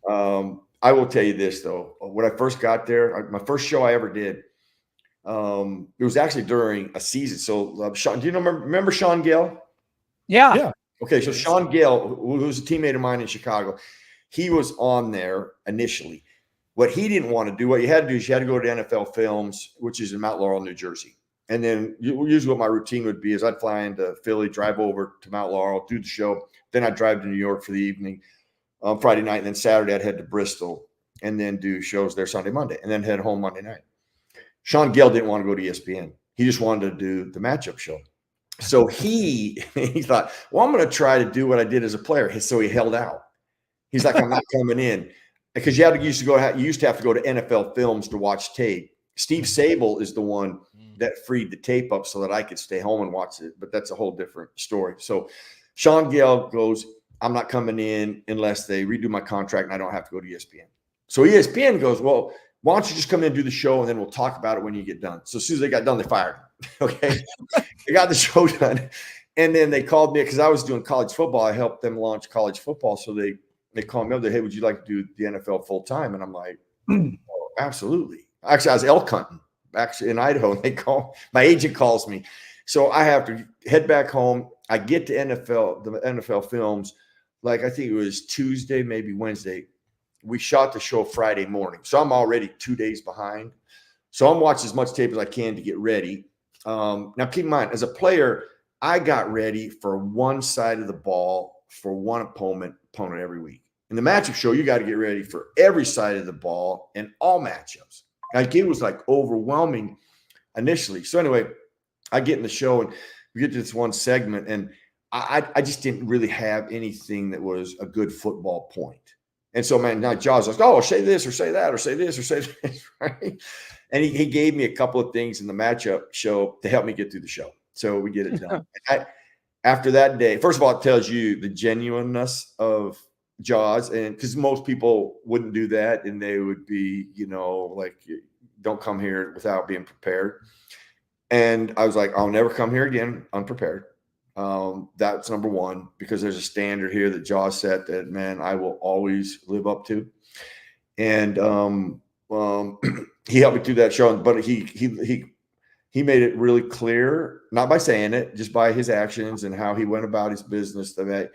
I will tell you this, though. When I first got there, my first show I ever did, it was actually during a season. So, Sean, do you remember Sean Gale? Yeah. Okay, so Sean Gale, who was a teammate of mine in Chicago, he was on there initially. What he didn't want to do, what you had to do is you had to go to NFL Films, which is in Mount Laurel, New Jersey. And then usually what my routine would be is I'd fly into Philly, drive over to Mount Laurel, do the show. Then I'd drive to New York for the evening on Friday night. And then Saturday I'd head to Bristol and then do shows there Sunday, Monday, and then head home Monday night. Sean Gale didn't want to go to ESPN. He just wanted to do the matchup show. So he thought, well, I'm going to try to do what I did as a player. So he held out. He's like, I'm not coming in. Because you used to have to go to NFL Films to watch tape. Steve Sable is the one that freed the tape up so that I could stay home and watch it. But that's a whole different story. So Sean Gale goes, I'm not coming in unless they redo my contract and I don't have to go to ESPN. So ESPN goes, well, why don't you just come in and do the show and then we'll talk about it when you get done. So as soon as they got done, they fired him. Okay. They got the show done. And then they called me because I was doing college football. I helped them launch college football. So they called me up. They, hey, would you like to do the NFL full time? And I'm like, oh, absolutely. Actually, I was elk hunting actually in Idaho. And my agent calls me. So I have to head back home. I get to the NFL films, like I think it was Tuesday, maybe Wednesday. We shot the show Friday morning. So I'm already 2 days behind. So I'm watching as much tape as I can to get ready. Now, keep in mind, as a player, I got ready for one side of the ball for one opponent every week. In the matchup show, you got to get ready for every side of the ball and all matchups. Like it was like overwhelming initially. So anyway, I get in the show and we get to this one segment, and I just didn't really have anything that was a good football point. And so, man, now Jaws was like, oh, say this or say that or say this or say this, right? And he gave me a couple of things in the matchup show to help me get through the show. So we get it done. After that day, first of all, it tells you the genuineness of Jaws, and because most people wouldn't do that, and they would be, like, don't come here without being prepared. And I was like, I'll never come here again unprepared. That's number one, because there's a standard here that Jaws set that, man, I will always live up to. And he helped me through that show, but he made it really clear, not by saying it, just by his actions and how he went about his business, that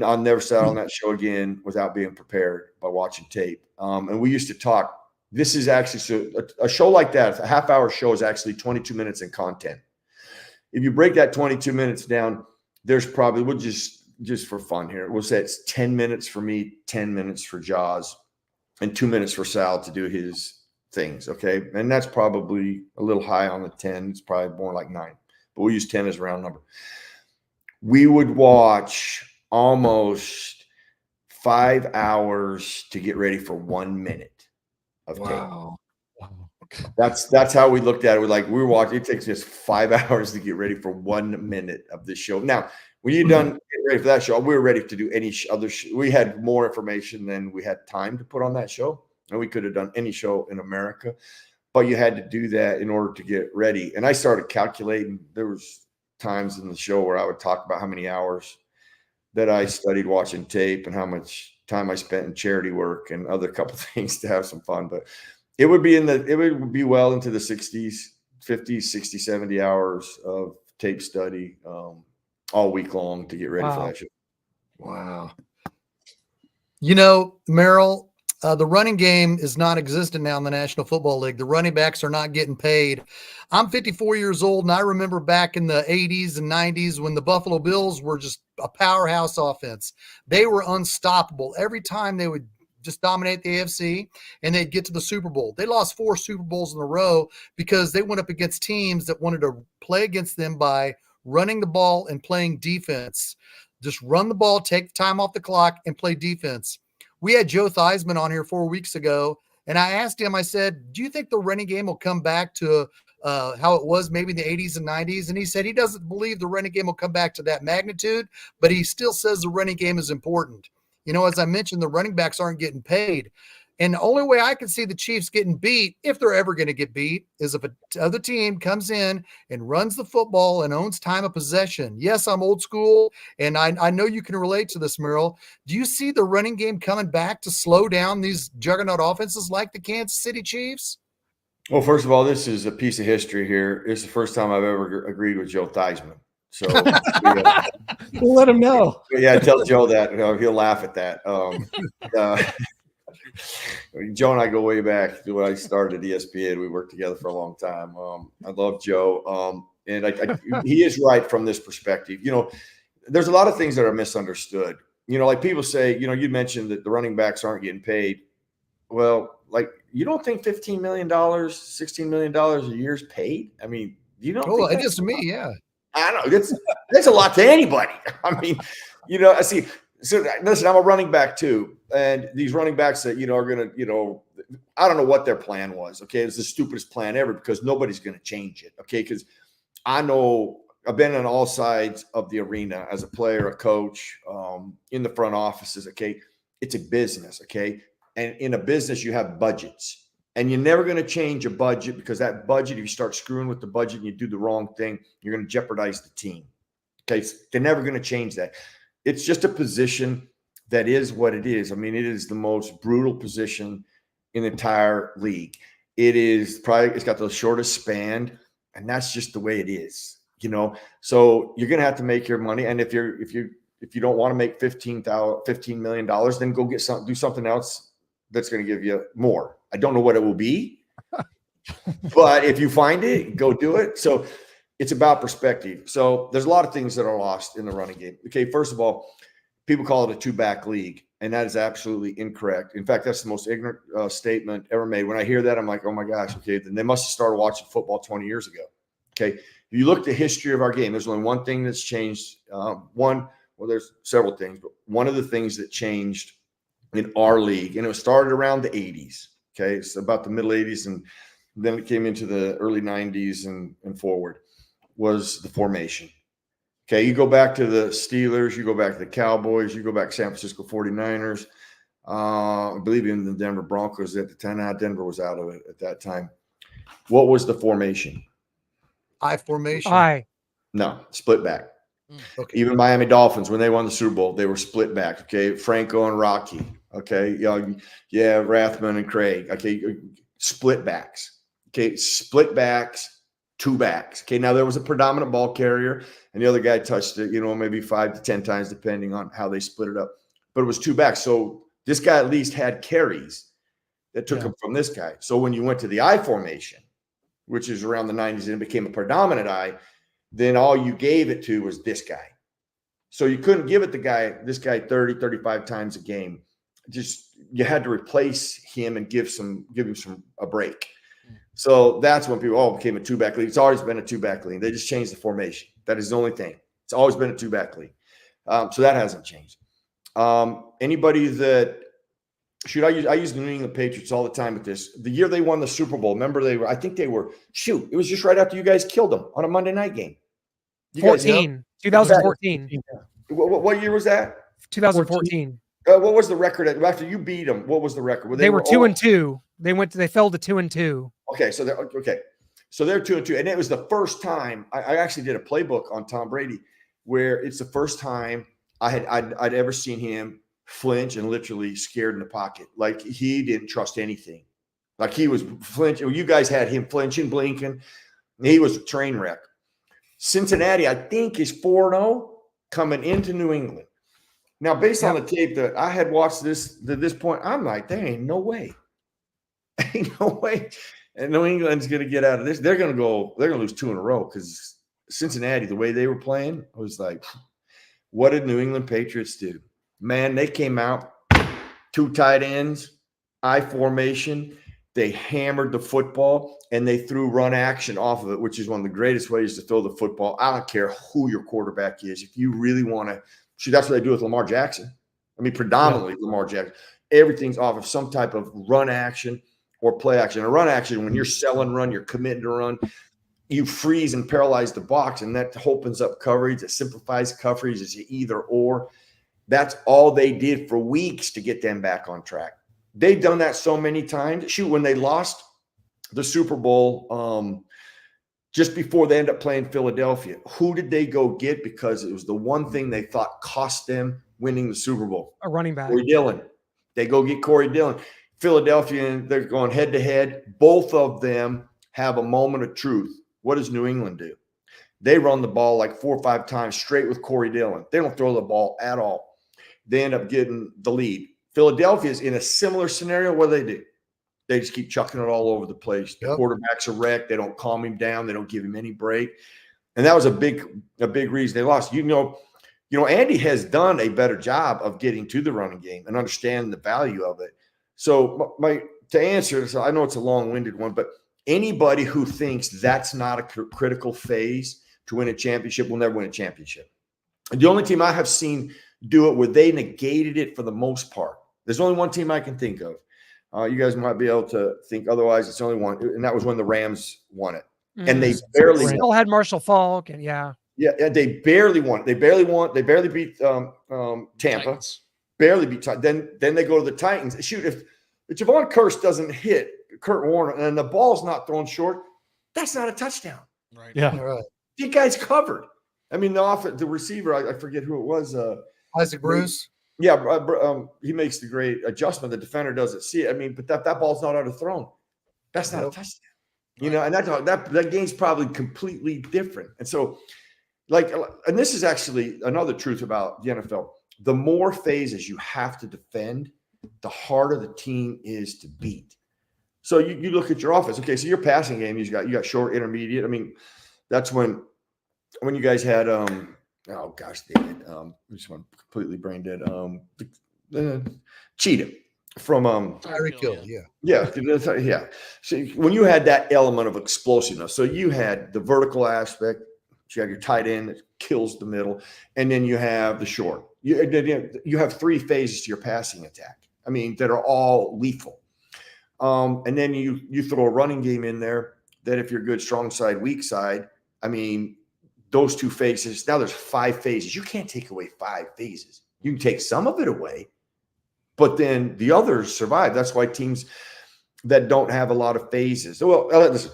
I'll never sit on that show again without being prepared by watching tape. And we used to talk. This is actually a show like that. A half-hour show is actually 22 minutes in content. If you break that 22 minutes down, there's probably, we'll just for fun here, we'll say it's 10 minutes for me, 10 minutes for Jaws, and 2 minutes for Sal to do his things. Okay. And that's probably a little high on the 10. It's probably more like 9, but we'll use 10 as a round number. We would watch almost 5 hours to get ready for 1 minute of tape. Wow. That's how we looked at it. We were watching. It takes just 5 hours to get ready for 1 minute of this show. Now, when you're done getting ready for that show, we were ready to do any other show. We had more information than we had time to put on that show, and we could have done any show in America, but you had to do that in order to get ready. And I started calculating. There was times in the show where I would talk about how many hours that I studied watching tape and how much time I spent in charity work and other couple things to have some fun. But it would be well into the 60s, 50s, 60, 70 hours of tape study all week long to get ready for that show. Wow. Merril, the running game is non-existent now in the National Football League. The running backs are not getting paid. I'm 54 years old, and I remember back in the 80s and 90s when the Buffalo Bills were just a powerhouse offense. They were unstoppable. Every time they would just dominate the AFC, and they'd get to the Super Bowl. They lost 4 Super Bowls in a row because they went up against teams that wanted to play against them by running the ball and playing defense. Just run the ball, take the time off the clock, and play defense. We had Joe Theismann on here 4 weeks ago, and I asked him, I said, do you think the running game will come back to how it was maybe in the 80s and 90s? And he said he doesn't believe the running game will come back to that magnitude, but he still says the running game is important. As I mentioned, the running backs aren't getting paid. And the only way I can see the Chiefs getting beat, if they're ever going to get beat, is if another team comes in and runs the football and owns time of possession. Yes, I'm old school, and I know you can relate to this, Merril. Do you see the running game coming back to slow down these juggernaut offenses like the Kansas City Chiefs? Well, first of all, this is a piece of history here. It's the first time I've ever agreed with Joe Theismann. So we'll let him know. Yeah, tell Joe that. He'll laugh at that. Joe and I go way back to when I started at ESPN. We worked together for a long time. I love Joe. And he is right from this perspective. There's a lot of things that are misunderstood. Like people say, you mentioned that the running backs aren't getting paid. Well, you don't think $15 million, $16 million a year is paid? I mean, you don't think it is to me, yeah. I don't know. That's a lot to anybody. I mean, I see. So listen, I'm a running back too. And these running backs that, are going to, I don't know what their plan was. Okay. It's the stupidest plan ever because nobody's going to change it. Okay. Because I know I've been on all sides of the arena as a player, a coach, in the front offices. Okay. It's a business. Okay. And in a business, you have budgets, and you're never going to change a budget, because that budget, if you start screwing with the budget and you do the wrong thing, you're going to jeopardize the team. Okay. So they're never going to change that. It's just a position that is what it is. I mean, it is the most brutal position in the entire league. It's got the shortest span, and that's just the way it is, so you're going to have to make your money. And if you don't want to make $15 million, then go do something else that's going to give you more. I don't know what it will be, but if you find it, go do it. So it's about perspective. So there's a lot of things that are lost in the running game. Okay. First of all, people call it a 2-back league, and that is absolutely incorrect. In fact, that's the most ignorant statement ever made. When I hear that, I'm like, oh my gosh, okay, then they must have started watching football 20 years ago. Okay. If you look at the history of our game, there's only one thing that's changed. Well, there's several things, but one of the things that changed in our league, and it was started around the 80s. Okay. It's about the middle 80s, and then it came into the early 90s and forward, was the formation. Okay, you go back to the Steelers, you go back to the Cowboys, you go back to San Francisco 49ers, I believe even the Denver Broncos at the time. Denver was out of it at that time. What was the formation? I formation. No, split back. Okay. Even Miami Dolphins, when they won the Super Bowl, they were split back. Okay, Franco and Rocky. Okay, Rathman and Craig. Okay, split backs. Okay, split backs, 2 backs. Okay, now there was a predominant ball carrier, and the other guy touched it, maybe 5 to 10 times, depending on how they split it up. But it was 2 backs. So this guy at least had carries that took him from this guy. So when you went to the I formation, which is around the 90s, and it became a predominant I, then all you gave it to was this guy. So you couldn't give it this guy 30, 35 times a game. Just you had to replace him and give him a break. So that's when people became a 2-back league. It's always been a 2-back league. They just changed the formation. That is the only thing. It's always been a 2-back league. So that hasn't changed. Anybody that I use the New England Patriots all the time with this. The year they won the Super Bowl, remember it was just right after you guys killed them on a Monday night game. 2014. What year was that? 2014. What was the record after you beat them? What was the record? They were 2-2. They fell to 2-2. Okay, so they're 2-2, and it was the first time I actually did a playbook on Tom Brady, where it's the first time I'd ever seen him flinch and literally scared in the pocket. Like he didn't trust anything. Like he was flinching. You guys had him flinching, blinking. He was a train wreck. Cincinnati, I think, is 4-0 coming into New England. Now, based on the tape that I had watched to this point, I'm like, there ain't no way. Ain't no way. And New England's going to get out of this. They're going to lose 2 in a row, because Cincinnati, the way they were playing, I was like, what did New England Patriots do? Man, they came out, 2 tight ends, I formation. They hammered the football, and they threw run action off of it, which is one of the greatest ways to throw the football. I don't care who your quarterback is. If you really want to – that's what they do with Lamar Jackson. I mean, predominantly Lamar Jackson. Everything's off of some type of run action or play action. A run action, when you're selling run, you're committing to run, you freeze and paralyze the box, and that opens up coverage. It simplifies coverage. It's either or. That's all they did for weeks to get them back on track. They've done that so many times. Shoot, when they lost the Super Bowl just before they end up playing Philadelphia, who did they go get? Because it was the one thing they thought cost them winning the Super Bowl. A running back. Corey Dillon. They go get Corey Dillon. Philadelphia, they're going head-to-head. Both of them have a moment of truth. What does New England do? They run the ball like 4 or 5 times straight with Corey Dillon. They don't throw the ball at all. They end up getting the lead. Philadelphia is in a similar scenario. What do? They just keep chucking it all over the place. The quarterback's a wreck. They don't calm him down. They don't give him any break. And that was a big reason they lost. Andy has done a better job of getting to the running game and understanding the value of it. So to answer, so I know it's a long-winded one, but anybody who thinks that's not a critical phase to win a championship will never win a championship. And the only team I have seen do it where they negated it for the most part, there's only one team I can think of. You guys might be able to think otherwise. It's only one, and that was when the Rams won it. And they barely still had Marshall Faulk, and Yeah, they barely won. They barely beat Tampa. Titans. Barely beat Titans. Then they go to the Titans. Shoot, if Javon Curse doesn't hit Kurt Warner and the ball's not thrown short, that's not a touchdown. Right. Yeah. All right. You guys covered. I mean, the receiver, I forget who it was. Isaac Bruce. Yeah, he makes the great adjustment. The defender doesn't see it. I mean, but that ball's not underthrown. That's not a touchdown. You know, and that game's probably completely different. And so, and this is actually another truth about the NFL. The more phases you have to defend, the harder the team is to beat. So you look at your offense. Okay, so your passing game, you got short, intermediate. I mean, that's when you guys had oh gosh, David, I just went completely brain dead. Cheetah from Tyreek Hill, yeah. So when you had that element of explosiveness, so you had the vertical aspect, you had your tight end that kills the middle, and then you have the short. You have three phases to your passing attack. I mean, that are all lethal. And then you throw a running game in there that if you're good, strong side, weak side, I mean, those two phases. Now there's 5 phases. You can't take away 5 phases. You can take some of it away, but then the others survive. That's why teams that don't have a lot of phases. Well, listen,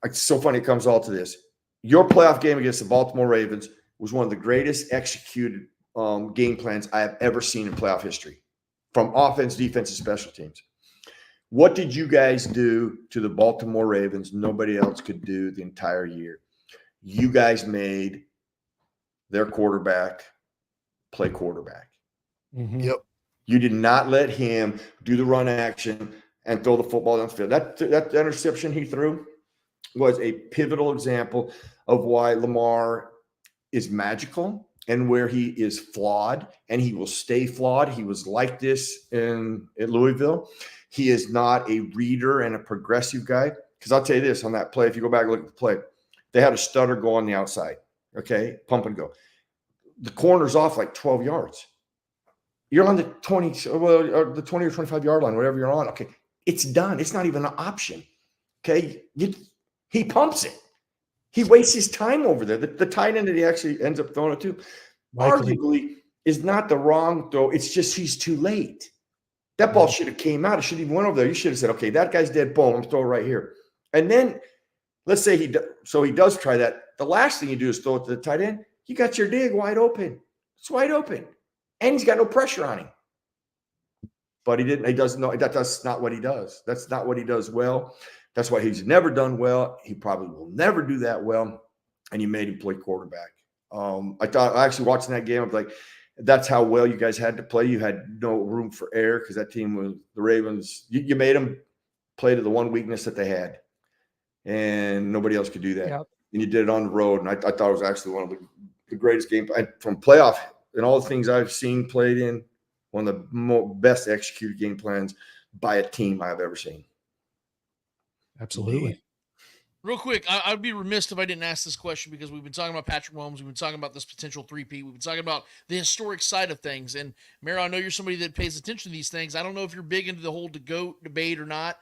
it's so funny it comes all to this. Your playoff game against the Baltimore Ravens was one of the greatest executed game plans I have ever seen in playoff history, from offense, defense, and special teams. What did you guys do to the Baltimore Ravens nobody else could do the entire year? You guys made their quarterback play quarterback. Mm-hmm. Yep. You did not let him do the run action and throw the football down the field. That interception he threw was a pivotal example of why Lamar is magical and where he is flawed, and he will stay flawed. He was like this at Louisville. He is not a reader and a progressive guy. Because I'll tell you this, on that play, if you go back and look at the play, they had a stutter go on the outside, okay, pump and go. The corner's off like 12 yards. You're on the 20 or 25-yard line, whatever you're on. Okay, it's done. It's not even an option, okay? He pumps it. He wastes his time over there. The tight end that he actually ends up throwing it to, arguably, is not the wrong throw. It's just he's too late. That ball should have came out. It should have even went over there. You should have said, okay, that guy's dead. Boom, I'm throwing right here. And then let's say he does try that. The last thing you do is throw it to the tight end. You got your dig wide open. It's wide open. And he's got no pressure on him. But he didn't. He doesn't know. That's not what he does. That's not what he does well. That's why he's never done well. He probably will never do that well. And you made him play quarterback. I thought, actually watching that game, I was like, that's how well you guys had to play. You had no room for error because that team was the Ravens. You made them play to the one weakness that they had. And nobody else could do that. Yep. And you did it on the road. And I thought it was actually one of the greatest games from playoff and all the things I've seen played in, one of the best executed game plans by a team I've ever seen. Absolutely. Real quick, I'd be remiss if I didn't ask this question because we've been talking about Patrick Mahomes. We've been talking about this potential three-peat. We've been talking about the historic side of things. And, Merril, I know you're somebody that pays attention to these things. I don't know if you're big into the whole GOAT debate or not.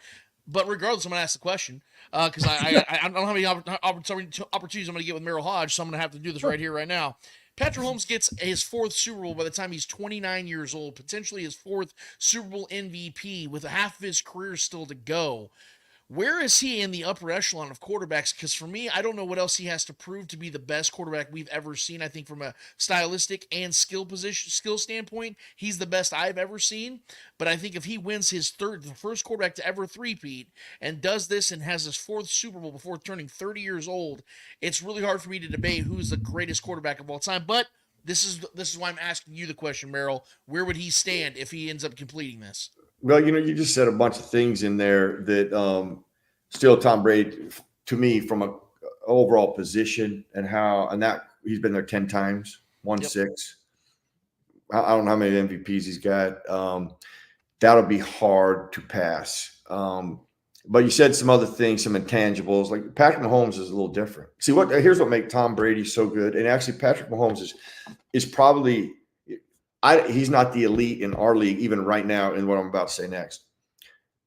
But regardless, I'm going to ask the question because I don't have any opportunities I'm going to get with Merril Hoge, so I'm going to have to do this right here, right now. Patrick Mahomes gets his 4th Super Bowl by the time he's 29 years old, potentially his 4th Super Bowl MVP with half of his career still to go. Where is he in the upper echelon of quarterbacks? Because for me, I don't know what else he has to prove to be the best quarterback we've ever seen. I think from a stylistic and skill standpoint, he's the best I've ever seen. But I think if he wins the first quarterback to ever three-peat, and does this and has his 4th Super Bowl before turning 30 years old, it's really hard for me to debate who's the greatest quarterback of all time. But this is why I'm asking you the question, Merril. Where would he stand if he ends up completing this? Well, you just said a bunch of things in there that still Tom Brady, to me, from a overall position and that he's been there 10 times, won 6. I don't know how many MVPs he's got. That'll be hard to pass. But you said some other things, some intangibles. Like Patrick Mahomes is a little different. See, here's what makes Tom Brady so good. And actually, Patrick Mahomes is probably he's not the elite in our league, even right now, in what I'm about to say next.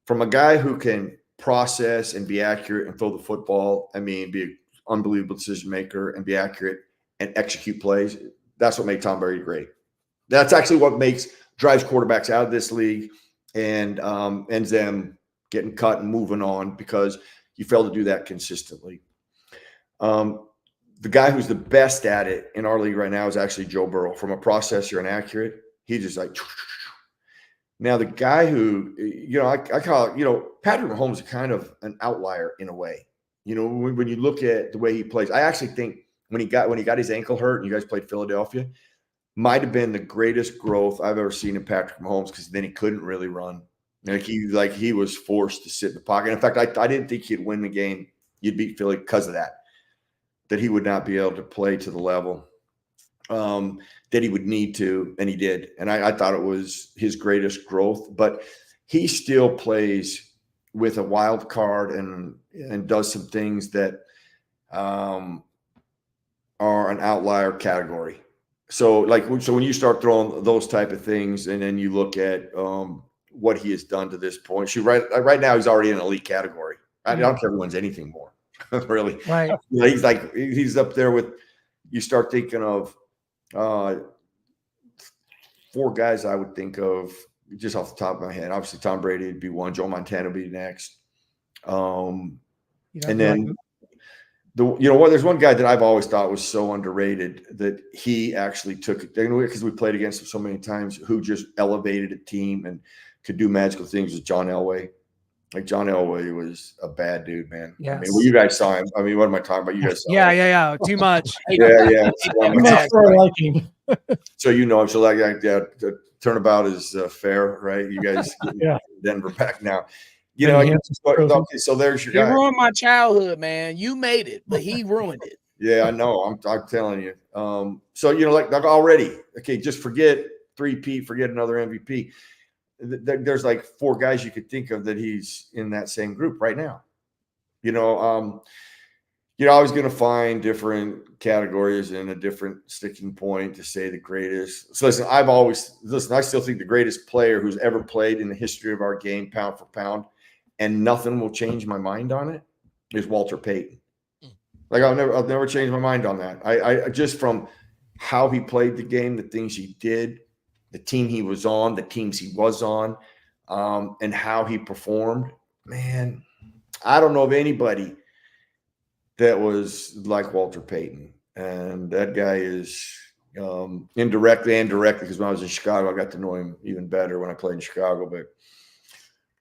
From a guy who can process and be accurate and throw the football, I mean, be unbelievable decision maker and be accurate and execute plays. That's what made Tom Brady great. That's actually what drives quarterbacks out of this league and ends them getting cut and moving on because you fail to do that consistently. The guy who's the best at it in our league right now is actually Joe Burrow. From a processor and accurate, he just like. Now the guy who, I call it, Patrick Mahomes is kind of an outlier in a way. When you look at the way he plays, I actually think when he got his ankle hurt and you guys played Philadelphia, might have been the greatest growth I've ever seen in Patrick Mahomes because then he couldn't really run. He was forced to sit in the pocket. In fact, I didn't think he'd win the game. You'd beat Philly because of that he would not be able to play to the level that he would need to, and he did. And I thought it was his greatest growth. But he still plays with a wild card and does some things that are an outlier category. So when you start throwing those type of things, and then you look at what he has done to this point, right now he's already in an elite category. I don't care if he wins anything more, really. Right. He's up there with. You start thinking of 4 guys I would think of just off the top of my head. Obviously, Tom Brady would be one. Joe Montana would be next. And then there's one guy that I've always thought was so underrated that he actually took it because we played against him so many times, who just elevated a team and could do magical things, was John Elway. John Elway was a bad dude, man. Yes. When you guys saw him, what am I talking about? You guys saw him. Yeah. Too much. Yeah. Too much for our liking. So him. So turnabout is fair, right? You guys Denver back now. So there's your guy. You ruined my childhood, man. You made it, but he ruined it. Yeah, I know. I'm telling you. So already, okay, just forget 3P, forget another MVP. There's 4 guys you could think of that he's in that same group right now. You're always going to find different categories and a different sticking point to say the greatest. So I still think the greatest player who's ever played in the history of our game, pound for pound, and nothing will change my mind on it, is Walter Payton. I'll never change my mind on that. I just from how he played the game, the things he did, the team he was on, the teams he was on, and how he performed. Man, I don't know of anybody that was like Walter Payton. And that guy is indirectly and directly, because when I was in Chicago, I got to know him even better when I played in Chicago. But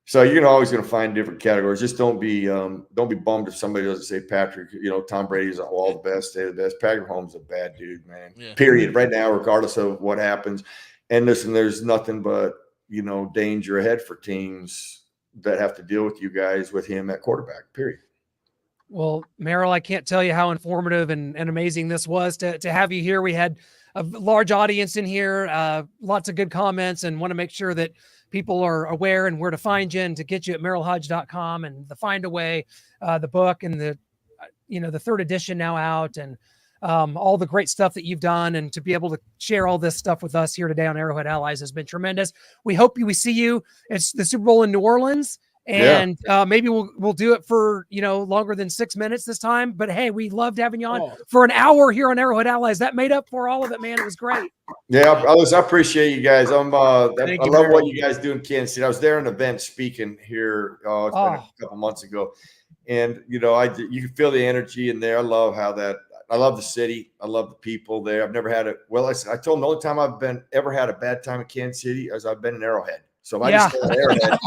so you're always going to find different categories. Just don't be bummed if somebody doesn't say Patrick. Tom Brady's all the best, stay the best. Patrick Mahomes is a bad dude, man. Yeah. Period. Right now, regardless of what happens. And listen, there's nothing but, danger ahead for teams that have to deal with you guys with him at quarterback, period. Well, Merril, I can't tell you how informative and amazing this was to have you here. We had a large audience in here, lots of good comments, and want to make sure that people are aware and where to find you and to get you at merrilhoge.com and the Find a Way, the book, and the 3rd edition now out, and all the great stuff that you've done, and to be able to share all this stuff with us here today on Arrowhead Allies has been tremendous. We hope we see you at the Super Bowl in New Orleans, and maybe we'll do it for longer than 6 minutes this time. But hey, we loved having you on for an hour here on Arrowhead Allies. That made up for all of it, man. It was great. Yeah, I appreciate you guys. I love what you guys do in Kansas City. I was there at an event speaking here. It's been a couple months ago, and you can feel the energy in there. I love the city. I love the people there. I've never had I told them the only time I've ever had a bad time in Kansas City is I've been in Arrowhead. So I just go to Arrowhead.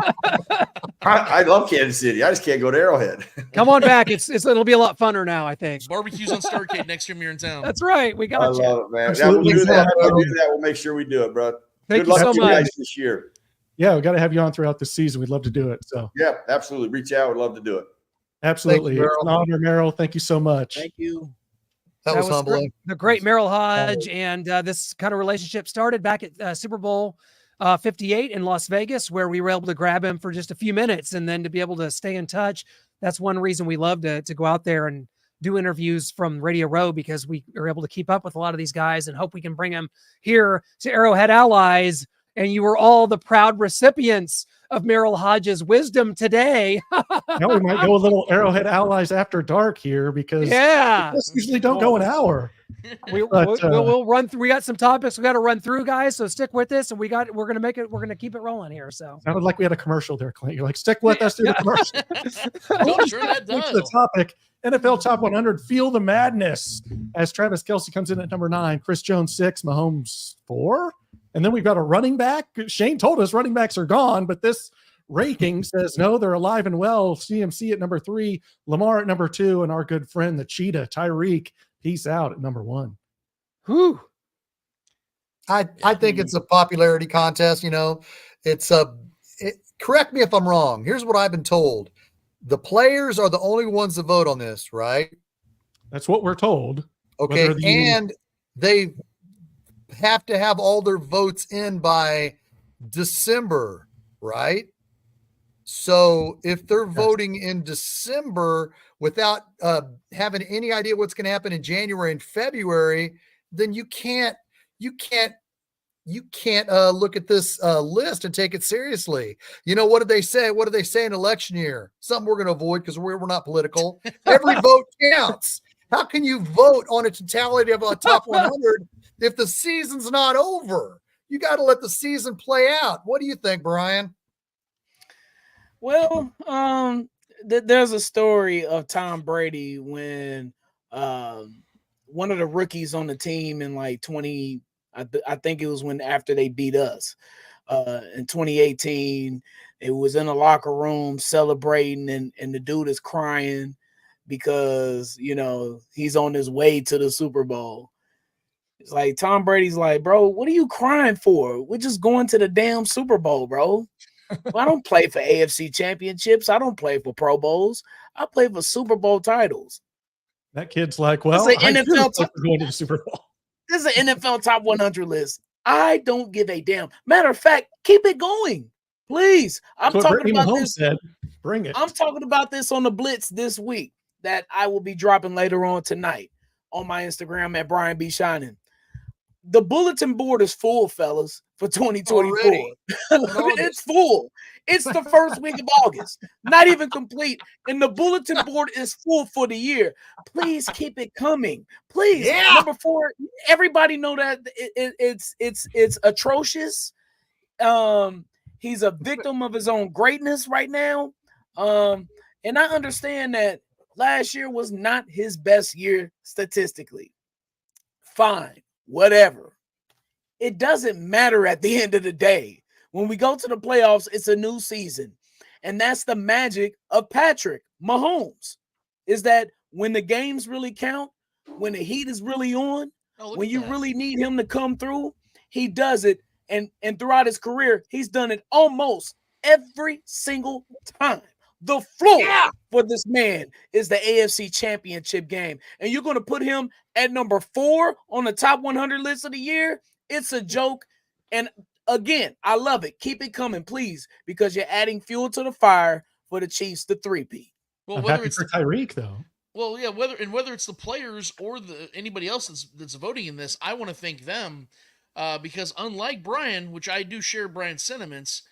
I love Kansas City. I just can't go to Arrowhead. Come on back. It'll be a lot funner now, I think. Barbecues on Starcade next time you're in town. That's right. We got you. I love it, man. We'll do that. We'll make sure we do it, bro. Thank Good you luck so to much. you guys this year. Yeah, we got to have you on throughout the season. We'd love to do it. So yeah, absolutely. Reach out. We'd love to do it. Absolutely. It's an honor, Merril. Thank you so much. Thank you. That was humbling. The great Merril Hoge, and this kind of relationship started back at Super Bowl 58 in Las Vegas, where we were able to grab him for just a few minutes, and then to be able to stay in touch. That's one reason we love to go out there and do interviews from Radio Row, because we are able to keep up with a lot of these guys and hope we can bring them here to Arrowhead Allies. And you were all the proud recipients of Merril Hoge's wisdom today. Now we might go a little Arrowhead Allies after dark here because Yeah. this usually don't go an hour. We'll run through. We got some topics we got to run through, guys. So stick with us, and we're gonna keep it rolling here. So sounded like we had a commercial there, Clint. You're like, stick with us through the commercial. Turn that dial. The topic: NFL Top 100. Feel the madness as Travis Kelce comes in at number 9, Chris Jones 6, Mahomes 4, and then we've got a running back. Shane told us running backs are gone, but this ranking says no, they're alive and well. CMC at number 3, Lamar at number 2, and our good friend the Cheetah Tyreek. Peace out at number 1. Whew. I think it's a popularity contest. It's correct me if I'm wrong. Here's what I've been told. The players are the only ones that vote on this, right? That's what we're told. Okay. And they have to have all their votes in by December, right? So if they're voting in December without having any idea what's going to happen in January and February, then you can't look at this list and take it seriously. What did they say? What do they say in election year? Something we're going to avoid because we're not political. Every vote counts. How can you vote on a totality of a top 100 if the season's not over? You got to let the season play out. What do you think, Brian? Well, there's a story of Tom Brady when one of the rookies on the team in like I think it was after they beat us in 2018, it was in the locker room celebrating and the dude is crying because, he's on his way to the Super Bowl. It's like Tom Brady's like, bro, what are you crying for? We're just going to the damn Super Bowl, bro. I don't play for AFC championships. I don't play for Pro Bowls. I play for Super Bowl titles. That kid's like, well, this is going to the Super Bowl. This is an NFL Top 100 list. I don't give a damn. Matter of fact, keep it going, please. I'm talking about this. Bring it. I'm talking about this on the Blitz this week that I will be dropping later on tonight on my Instagram at Brian B. Shining. The bulletin board is full, fellas, for 2024. It's full. It's the first week of August, not even complete. And the bulletin board is full for the year. Please keep it coming. Please. Yeah. Number 4, everybody know that it's atrocious. He's a victim of his own greatness right now. And I understand that last year was not his best year statistically. Fine. Whatever. It doesn't matter at the end of the day. When we go to the playoffs, it's a new season. And that's the magic of Patrick Mahomes, is that when the games really count, when the heat is really on, when you really need him to come through, he does it. And throughout his career, he's done it almost every single time. The floor for this man is the AFC Championship game. And you're going to put him at number 4 on the top 100 list of the year? It's a joke. And again, I love it. Keep it coming, please, because you're adding fuel to the fire for the Chiefs to 3-peat. Well, whether it's for Tyreek, though. Well, yeah, whether it's the players or anybody else that's voting in this, I want to thank them because unlike Brian, which I do share Brian's sentiments,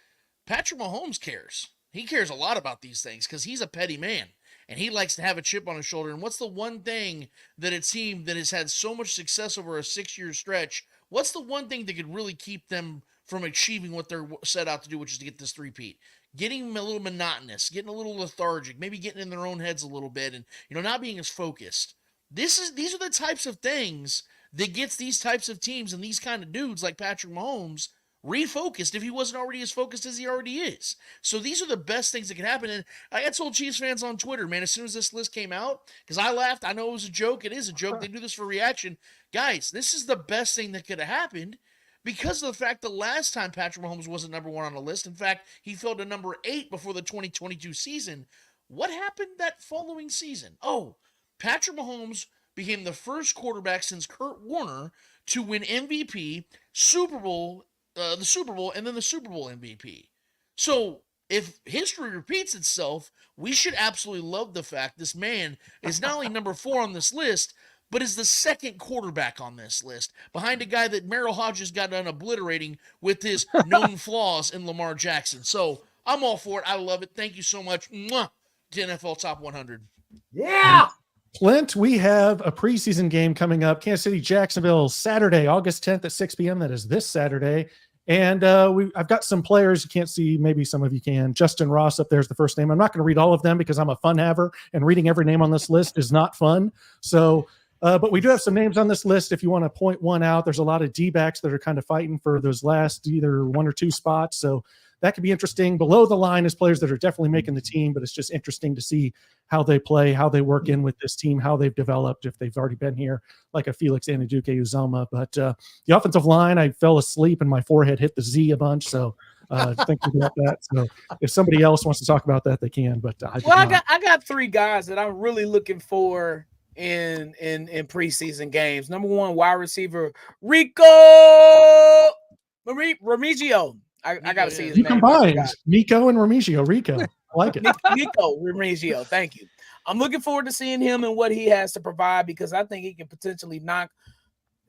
Patrick Mahomes cares. He cares a lot about these things because he's a petty man and he likes to have a chip on his shoulder. And what's the one thing that a team that has had so much success over a 6-year stretch, what's the one thing that could really keep them from achieving what they're set out to do, which is to get this 3-peat? Getting a little monotonous, getting a little lethargic, maybe getting in their own heads a little bit and, not being as focused. These are the types of things that gets these types of teams and these kind of dudes like Patrick Mahomes refocused if he wasn't already as focused as he already is. So these are the best things that can happen. And I told Chiefs fans on Twitter, man, as soon as this list came out, because I laughed, I know it was a joke. It is a joke. They do this for reaction. Guys, this is the best thing that could have happened because of the fact the last time Patrick Mahomes wasn't number 1 on the list. In fact, he fell to number 8 before the 2022 season. What happened that following season? Oh, Patrick Mahomes became the first quarterback since Kurt Warner to win MVP, Super Bowl, the Super Bowl, and then the Super Bowl MVP. So if history repeats itself, we should absolutely love the fact this man is not only number 4 on this list, but is the second quarterback on this list, behind a guy that Merril Hoge got done obliterating with his known flaws in Lamar Jackson. So I'm all for it. I love it. Thank you so much. Mwah, to NFL Top 100. Yeah. Clint, we have a preseason game coming up. Kansas City, Jacksonville, Saturday, August 10th at 6 p.m. That is this Saturday. And I've got some players you can't see. Maybe some of you can. Justin Ross up there is the first name. I'm not going to read all of them because I'm a fun haver, and reading every name on this list is not fun. So, but we do have some names on this list. If you want to point one out, there's a lot of D-backs that are kind of fighting for those last either 1 or 2 spots. So that could be interesting. Below the line is players that are definitely making the team, but it's just interesting to see how they play, how they work in with this team, how they've developed, if they've already been here, like a Felix Anudike-Uzomah. But the offensive line, I fell asleep and my forehead hit the Z a bunch. So thinking about that. So if somebody else wants to talk about that, they can. But I got 3 guys that I'm really looking for in preseason games. Number 1, wide receiver Rico Remigio. I got to see his you name. Combined Nico and Remigio. Rico. I like it. Nico Remigio. Thank you. I'm looking forward to seeing him and what he has to provide, because I think he can potentially knock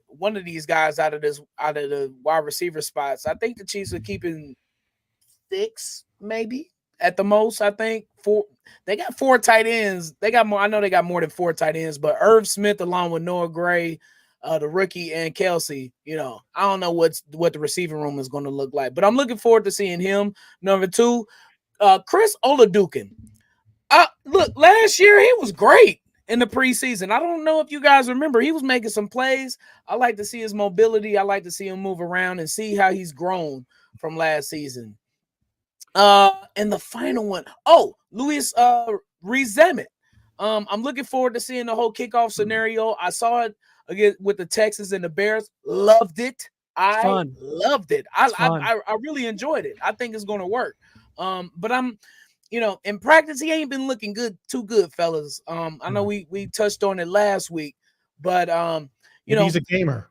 one of these guys out of the wide receiver spots. I think the Chiefs are keeping 6 maybe at the most. I think 4. They got 4 tight ends. They got more. I know they got more than 4 tight ends, but Irv Smith along with Noah Gray, the rookie, and Kelsey, I don't know what the receiving room is going to look like, but I'm looking forward to seeing him. Number 2, Chris Oladukin. Look, last year he was great in the preseason. I don't know if you guys remember, he was making some plays. I like to see his mobility. I like to see him move around and see how he's grown from last season. And the final one, Luis Rezemet. I'm looking forward to seeing the whole kickoff scenario. I saw it again with the Texans and the Bears. Loved it. Loved it. I really enjoyed it. I think it's going to work. But I'm, in practice, he ain't been looking too good, fellas. I know we touched on it last week, but he's a gamer.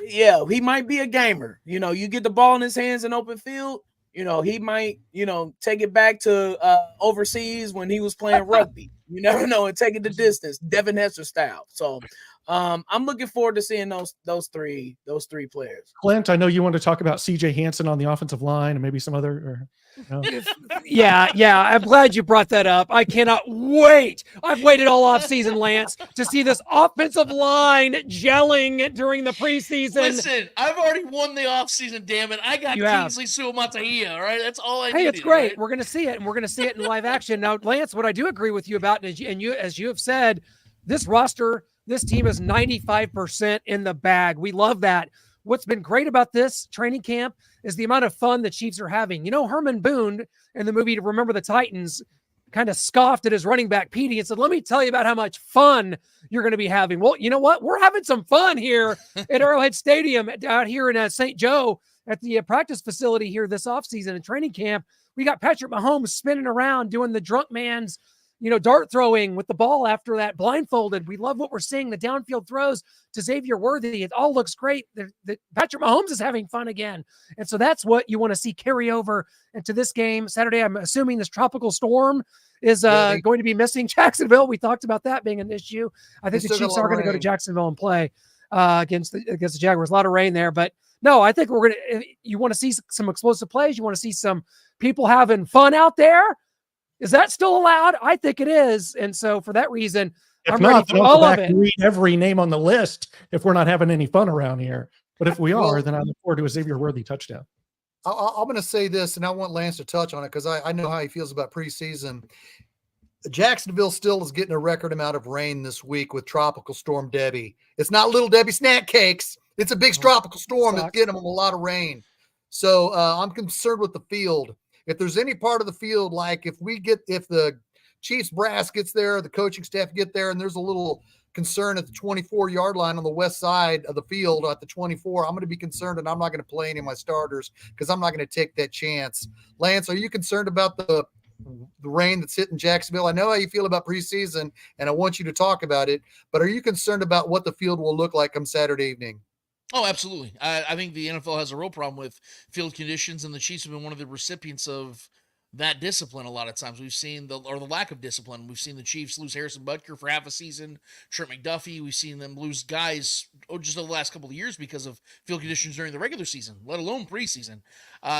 Yeah, he might be a gamer. You get the ball in his hands in open field, he might, take it back to overseas when he was playing rugby. You never know, and take it the distance, Devin Hester style. So I'm looking forward to seeing those three players. Clint, I know you want to talk about CJ Hansen on the offensive line and maybe some other. Yeah. I'm glad you brought that up. I cannot wait. I've waited all offseason, Lance, to see this offensive line gelling during the preseason. Listen, I've already won the offseason, damn it. I got Kingsley Suamataia, all right? That's all I need. Hey, it's great. Right? We're going to see it, and we're going to see it in live action. Now, Lance, what I do agree with you about, and you, as you have said, this roster, this team is 95% in the bag. We love that. What's been great about this training camp is the amount of fun the Chiefs are having. Herman Boone in the movie To Remember the Titans kind of scoffed at his running back, Petey, and said, let me tell you about how much fun you're going to be having. Well, you know what? We're having some fun here at Arrowhead Stadium out here in St. Joe at the practice facility here this offseason and training camp. We got Patrick Mahomes spinning around doing the drunk man's dart throwing with the ball after that blindfolded. We love what we're seeing. The downfield throws to Xavier Worthy. It all looks great. Patrick Mahomes is having fun again. And so that's what you want to see carry over into this game Saturday. I'm assuming this tropical storm is going to be missing Jacksonville. We talked about that being an issue. I think the Chiefs are going to go to Jacksonville and play against the Jaguars. A lot of rain there, but no, I think you want to see some explosive plays. You want to see some people having fun out there. Is that still allowed? I think it is. And so for that reason, I'm ready for all of it. Read every name on the list if we're not having any fun around here. But if we are, then I look forward to a Xavier Worthy touchdown. I'm going to say this, and I want Lance to touch on it because I know how he feels about preseason. Jacksonville still is getting a record amount of rain this week with Tropical Storm Debbie. It's not Little Debbie snack cakes. It's a big tropical storm that's getting them a lot of rain. So I'm concerned with the field. If there's any part of the field, like if the Chiefs brass gets there, the coaching staff get there, and there's a little concern at the 24-yard line on the west side of the field at the 24, I'm going to be concerned, and I'm not going to play any of my starters because I'm not going to take that chance. Lance, are you concerned about the rain that's hitting Jacksonville? I know how you feel about preseason, and I want you to talk about it, but are you concerned about what the field will look like come Saturday evening? Oh, absolutely. I think the NFL has a real problem with field conditions, and the Chiefs have been one of the recipients of that discipline a lot of times. We've seen the lack of discipline. We've seen the Chiefs lose Harrison Butker for half a season, Trent McDuffie. We've seen them lose guys just over the last couple of years because of field conditions during the regular season, let alone preseason.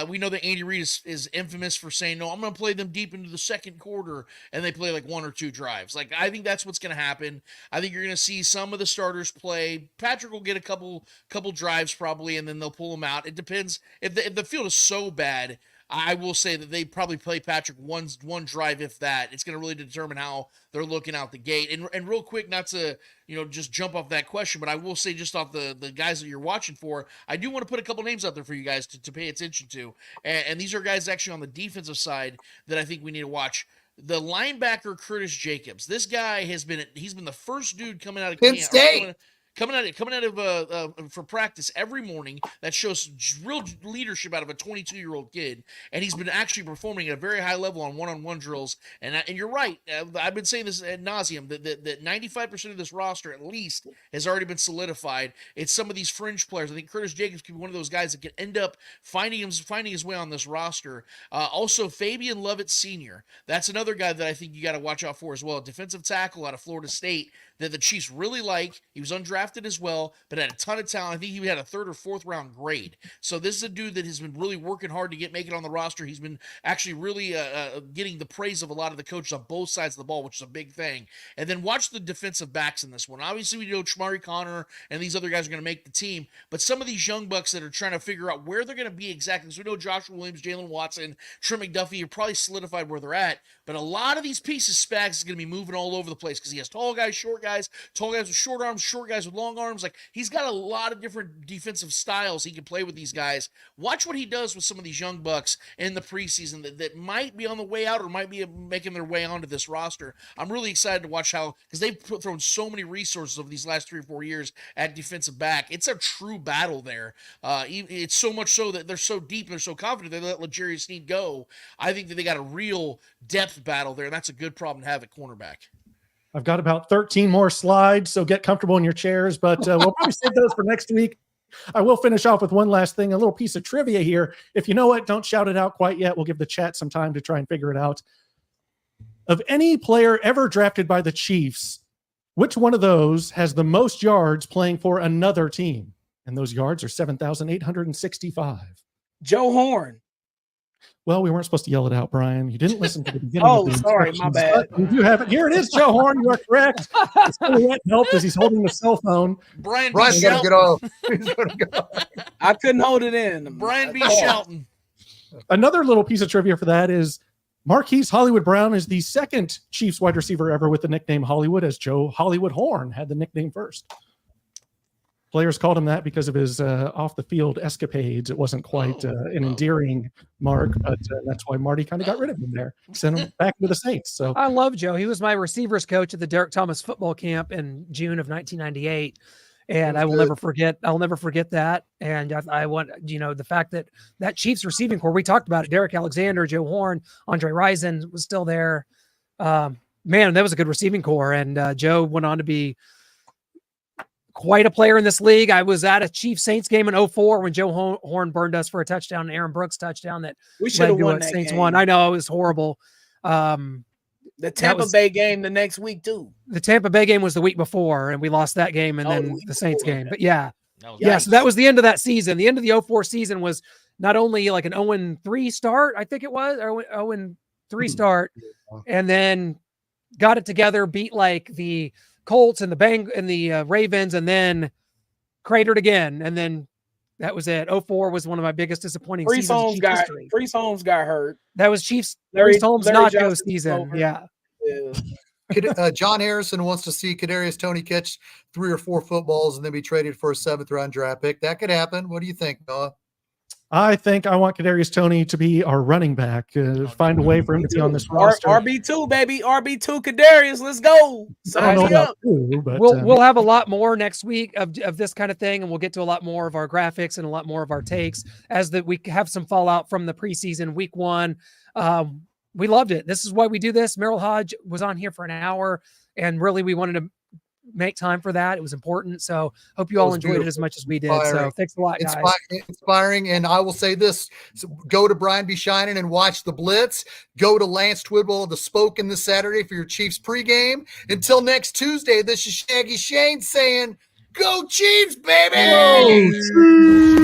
We know that Andy Reid is infamous for saying, no, I'm going to play them deep into the second quarter, and they play like 1 or 2 drives. Like, I think that's what's going to happen. I think you're going to see some of the starters play. Patrick will get a couple drives probably, and then they'll pull him out. It depends. If the field is so bad, I will say that they probably play Patrick one drive, if that. It's going to really determine how they're looking out the gate. And real quick, not to just jump off that question, but I will say just off the guys that you're watching for, I do want to put a couple names out there for you guys to pay attention to. And these are guys actually on the defensive side that I think we need to watch. The linebacker Curtis Jacobs. This guy he's been the first dude coming out of Penn camp. State. Coming out of for practice every morning that shows real leadership out of a 22-year-old kid, and he's been actually performing at a very high level on one-on-one drills. And you're right, I've been saying this ad nauseum that 95% of this roster at least has already been solidified. It's some of these fringe players. I think Curtis Jacobs could be one of those guys that could end up finding his way on this roster. Also, Fabian Lovett Sr. That's another guy that I think you got to watch out for as well. Defensive tackle out of Florida State that the Chiefs really like. He was undrafted as well, but had a ton of talent. I think he had a 3rd or 4th round grade. So this is a dude that has been really working hard to make it on the roster. He's been actually really getting the praise of a lot of the coaches on both sides of the ball, which is a big thing. And then watch the defensive backs in this one. Obviously, we know Shamari Connor and these other guys are going to make the team, but some of these young bucks that are trying to figure out where they're going to be exactly. So we know Joshua Williams, Jalen Watson, Trent McDuffie are probably solidified where they're at, but a lot of these pieces, Spags is going to be moving all over the place because he has tall guys with short arms, short guys with long arms. Like, he's got a lot of different defensive styles he can play with these guys. Watch what he does with some of these young bucks in the preseason that might be on the way out or might be making their way onto this roster. I'm really excited to watch how, because they've thrown so many resources over these last 3 or 4 years at defensive back. It's a true battle there. It's so much so that they're so deep and they're so confident they let L'Jarius Sneed go. I think that they got a real depth battle there, and that's a good problem to have at cornerback. I've got about 13 more slides, so get comfortable in your chairs, but we'll probably save those for next week. I will finish off with one last thing, a little piece of trivia here. If you know it, don't shout it out quite yet. We'll give the chat some time to try and figure it out. Of any player ever drafted by the Chiefs, which one of those has the most yards playing for another team? And those yards are 7,865. Joe Horn. Well, we weren't supposed to yell it out, Brian. You didn't listen to the beginning. Oh, of the sorry, my bad. You do have it. Here it is, Joe Horn. You are correct. It's silhouette help as he's holding the cell phone. Brian's got to get off. He's got to go. I couldn't hold it in. Brian B. Shelton. Another little piece of trivia for that is Marquise Hollywood Brown is the second Chiefs wide receiver ever with the nickname Hollywood, as Joe Hollywood Horn had the nickname first. Players called him that because of his off-the-field escapades. It wasn't quite an endearing mark, but that's why Marty kind of got rid of him there, sent him back to the Saints. So I love Joe. He was my receivers coach at the Derek Thomas football camp in June of 1998, and I will never forget. I'll never forget that. And I want the fact that Chiefs receiving core. We talked about it. Derek Alexander, Joe Horn, Andre Rison was still there. Man, that was a good receiving core, and Joe went on to be quite a player in this league. I was at a Chiefs Saints game in 2004 when Joe Horn burned us for a touchdown, Aaron Brooks touchdown that we should have won that Saints game. won. I know, it was horrible. The Tampa Bay game the next week too. The Tampa Bay game was the week before, and we lost that game, and then the Saints game. But yeah, so that was the end of that season. The end of the 2004 season was not only like an 0-3 start, I think it was, or 0-3 start, and then got it together, beat like the Colts and the Ravens, and then cratered again, and then that was it. 2004 was one of my biggest disappointing seasons. Priest Holmes got hurt. That was Chiefs. Priest Holmes nacho season. Yeah. John Harrison wants to see Kadarius Toney catch 3 or 4 footballs and then be traded for a 7th round draft pick. That could happen. What do you think, Noah? I think I want Kadarius Toney to be our running back. Find a way for him to be on this roster. RB2, baby. RB2 Kadarius. Let's go. I don't know about who, but we'll have a lot more next week of this kind of thing, and we'll get to a lot more of our graphics and a lot more of our takes as we have some fallout from the preseason week 1. We loved it. This is why we do this. Merril Hoge was on here for an hour, and really we wanted to make time for that. It was important. So hope you all enjoyed it as much as we did. So thanks a lot, guys. Inspiring. And I will say this, so go to Brian B. Shinan and watch the Blitz. Go to Lance Twidwell of the Spoken this Saturday for your Chiefs pregame. Until next Tuesday, this is Shaggy Shane saying, go Chiefs, baby! Go Chiefs!